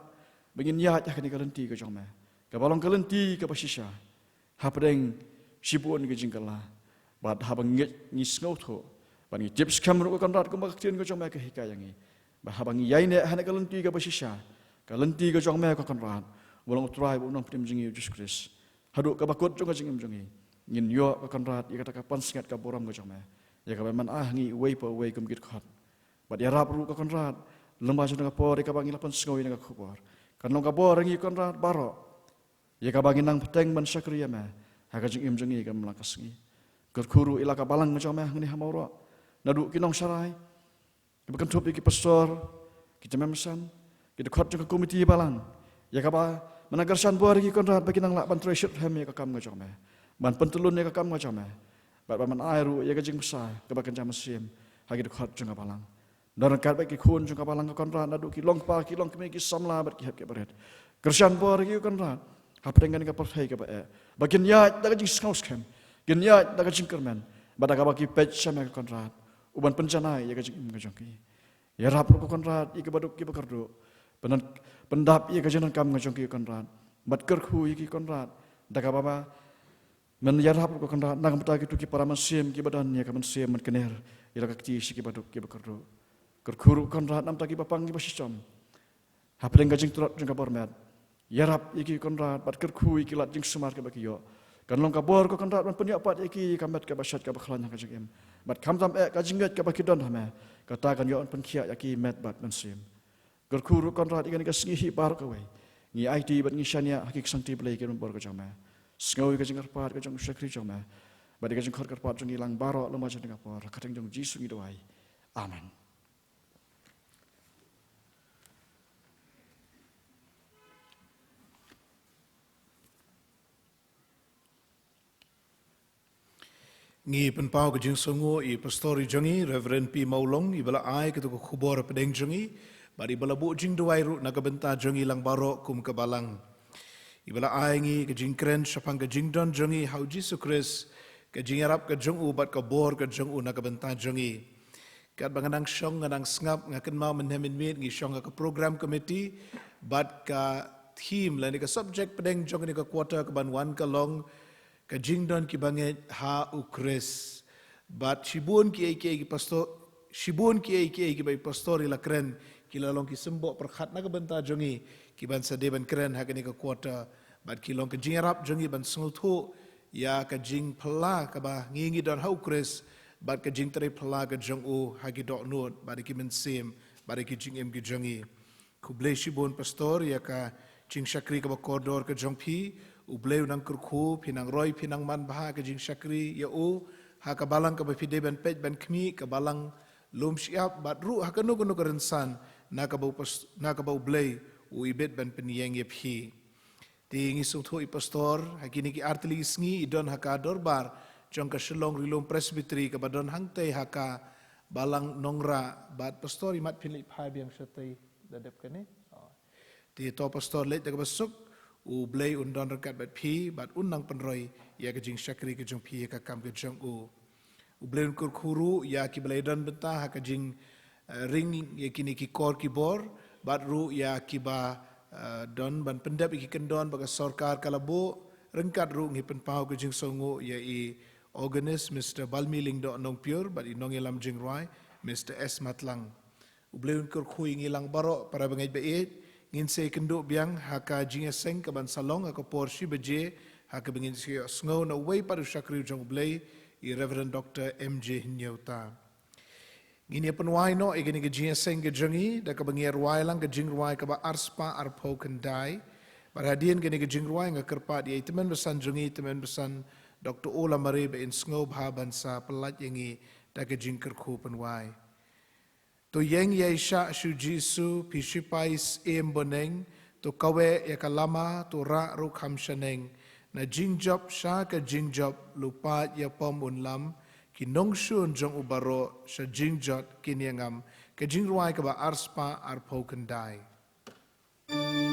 bengin ya ka ni kalenti ka jong me. Ka balong kalenti ka basisya. Hapdeng sibun ka jingkala. Bat habang ngi sngo tho. Ban ngi tips kamru ka konrat ka baktin ka jong me ka hikayangi. Ba habang yaine hane kalenti ka basisya. Kalenti ka jong me ka konrat. Bolong try unong ptim jingi Yesus Kristus. Hadu ka bakut jong jing jongi. Ngin yo ka konrat ya kata ka pansngat ka boram ka jong me. Ya ka man ngi wei pa wei kum git khat. Bat yarap ru ka konrat lembaja dengan por, ika bangi lapan sengoi dengan kubor. Kanong kabor ngi konrat baro. Ika bangi nang peteng ban syakriya me. Haka jing im jengi kan melangkas ngi. Kerkuru ilaka balang macam me ngni hamaura. Nadu kinong sarai. Kibakan tup iki pastor. Kita memesan. Kita khot jeng komiti balang. Ika ba menagarsan bor ngi konrat bagi nang lak ban treasure hem ika kam macam me. Ban pentulun ika kam macam me. Bat ban airu ika jing besar. Kibakan jam sim. Hagi khot jeng balang. Dan kat bagi kun jung kapalang ka konrat nadu ki long pa ki long kemi ki samla bat ki hap ke baret. Kersan bor ki konrat. Hap dengan ka perthai ka ba. Bagian ya daga jing skaus kem. Gen ya daga jing kermen. Bada ka bagi pech sama ka konrat. Uban penjanai ya ka jing im ka jong ki. Ya rap ka konrat i ka baduk ki bakardo. Penan pendap ia kajian kam ngajong ki konrat. Bat kerhu ki konrat. Daka baba men yarhap ko konrat nang mata ki tu ki para masim ki badan ya kaman sim men kener. Ira ka ki si ki baduk ki bakardu. Kerkhuru konrat nam ta ki papang ki basisam. Hapdeng kajing turat jeng kabor met. Yarap iki konrat bat kerkhu iki lat jeng semar ke baki yo. Kan long kabor ko konrat man penyak pat iki kamet ke basyat ke baklan ka jeng em. Bat kamtam kajing met ke baki don hame. Kata kan yo pen kia yaki met bat man sim. Kerkhu konrat ikan ka singi par ka we. Ngi IT bat ngi shania hakik sangti play ke bor ka jame. Sngau ka jeng pat ka jeng sekri jame. Bat ka jeng khor pat jeng ilang baro lema jeng kapor. Kateng jeng Jisu ngi doai. Amen. Ngi penpau ke jing songo I pastori jangi Reverend P Maulong I bala ai ke tu khubor pedeng jangi bari bala bu jing duai ru na benta jangi lang baro kum ke balang I bala ai ngi ke jing kren sapang ke jing don jangi hau Jesus Christ ke jing arab ke jong u bat ke bor ke jong u na benta jangi kat banganang syong nganang ngap ngaken mau menhemin mit ngi syong ke program committee bat ka theme la ni ke subject pedeng jong ni ke quarter ke ban wan ke long ka jingdon ki banget ha ukres bat shibun ki pastor shibun ki bai pastori la kren ki la long ki sembo perkhat na ka benta jongi ki ban sade ban kren ha ni ka quarter bat ki long ka jingarap jongi ban snguthu ya ka jing phala ka ba ngingi don ha ukres bat ka jing tare phala ka jongu ha ki dok not bat ki men sim bat ki jing em ki jongi ku ble shibun pastor ya ka jing shakri ka ba koridor ka jongpi ubleu nang kurku pinang roy pinang man bah ke jing syakri ya u ha ka balang ka bafide ban pej ban khmi ka balang lum siap bat ru ha ka no no kerensan na ka bau blei u ibet ban penyeng ye phi ti ngi sung tho I pastor ha kini ki artli sngi idon ha ka dorbar jong ka shlong rilom presbytery ka badon hangte ha ka balang nongra bat pastor I mat philip phai biang satai dadep kane ti to pastor let ka basuk u blei undon rekat bat phi bat unang penroi ya ke jing syakri ke jong phi ka kam ke jong u blei kur khuru ya ki blei don benta ha ka jing ring ya kini ki kor ki bor bat ru ya ki ba don ban pendap ki kendon ba sarkar kalabo rengkat ru ngi penpau ke jing songo ya I organist Mr Balmiling do nong pure bat I nong elam jing roi Mr S Matlang u blei kur khu ngilang baro para bengai bait ngin se kendo biang haka jinga seng ka ban salong ka porsi beje haka bengin se sngo na way paru shakri jong blay I Reverend Dr MJ Hinyauta ngini penwai no igini ke jinga seng ke jongi da ka bengir wai lang ke jing ruai ka ba arspa arpo kendai parhadian gini ke jing ruai nga kerpa di temen besan jongi temen besan Dr Ola Mare be in sngo bha bansa pelat yangi da ke jing kerku penwai to yang ye sha shu jisu pishipais boneng to kawe ya kalama to ra ru kham shaneng na jingjob sha ka jingjob lupa ya pom unlam ki nong shun jong ubaro sha jingjot kinyangam ka jingruai ka ba arspa arpo kendai Oh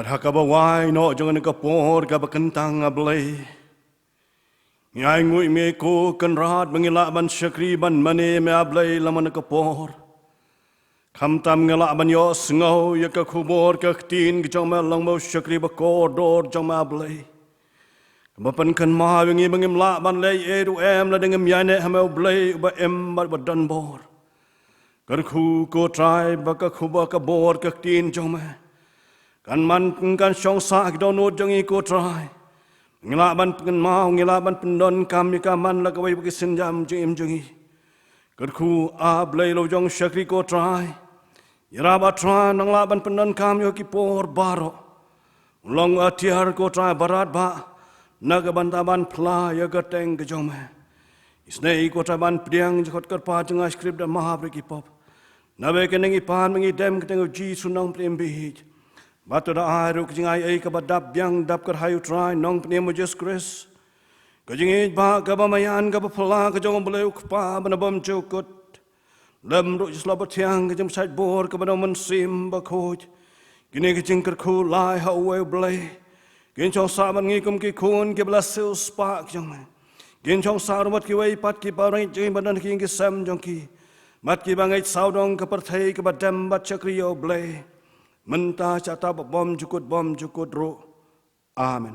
Badhakabawai no jangan kapor kabakentang ablay. Ngai ngui me ko kenrat mengilak ban syakri ban mane me ablay laman kapor. Kamtam ngelak ban yo sengau ya ka kubor ka tin ke jong me lang mau syakri bakor dor jong me ablay. Bapan kan ma wengi mengim lak ban lay edu em la dengem yane hamau blay ba em ba dan bor. Kan khu ko trai ba ka khuba ka bor ka tin jong me. Kan man kan syong sa don no jong i ko trai. Ngilaban kan ma ngilaban pendon kami kaman la ka wai ba senjam jim jong i. Kan khu a blay lo jong syakri ko trai. Yara ba trai nang laban pendon kami yo ki por baro. Long atiar ko trai barat ba. Nagabantaban pla ya gateng ke jome. Isnei ko taban priang jokot kerpa jengah skrip dan mahabriki pop. Nabe keneng ipan mengi dem keteng uji sunang prem bihij. Batu da aru kejingai ei kabadap yang dap kerhayu try nong pnemo Jesus Christ. Kejingai ba kabamayan kabapla kejong boleh ukpa banabam cukut. Lem ru jislabat tiang kejem side bor kabadam mensim bakoj. Kini kejing kerku lai hawe blay. Gin chong sa ban ngi kum ki khun ki bla sil spark jong ma gin chong sa mat ki wei pat ki parang jing ban ki ngi sam jong ki mat ki bangai sau dong ka par thai ka badam bat chakriyo blay menta cha ta bom jukut ro amen.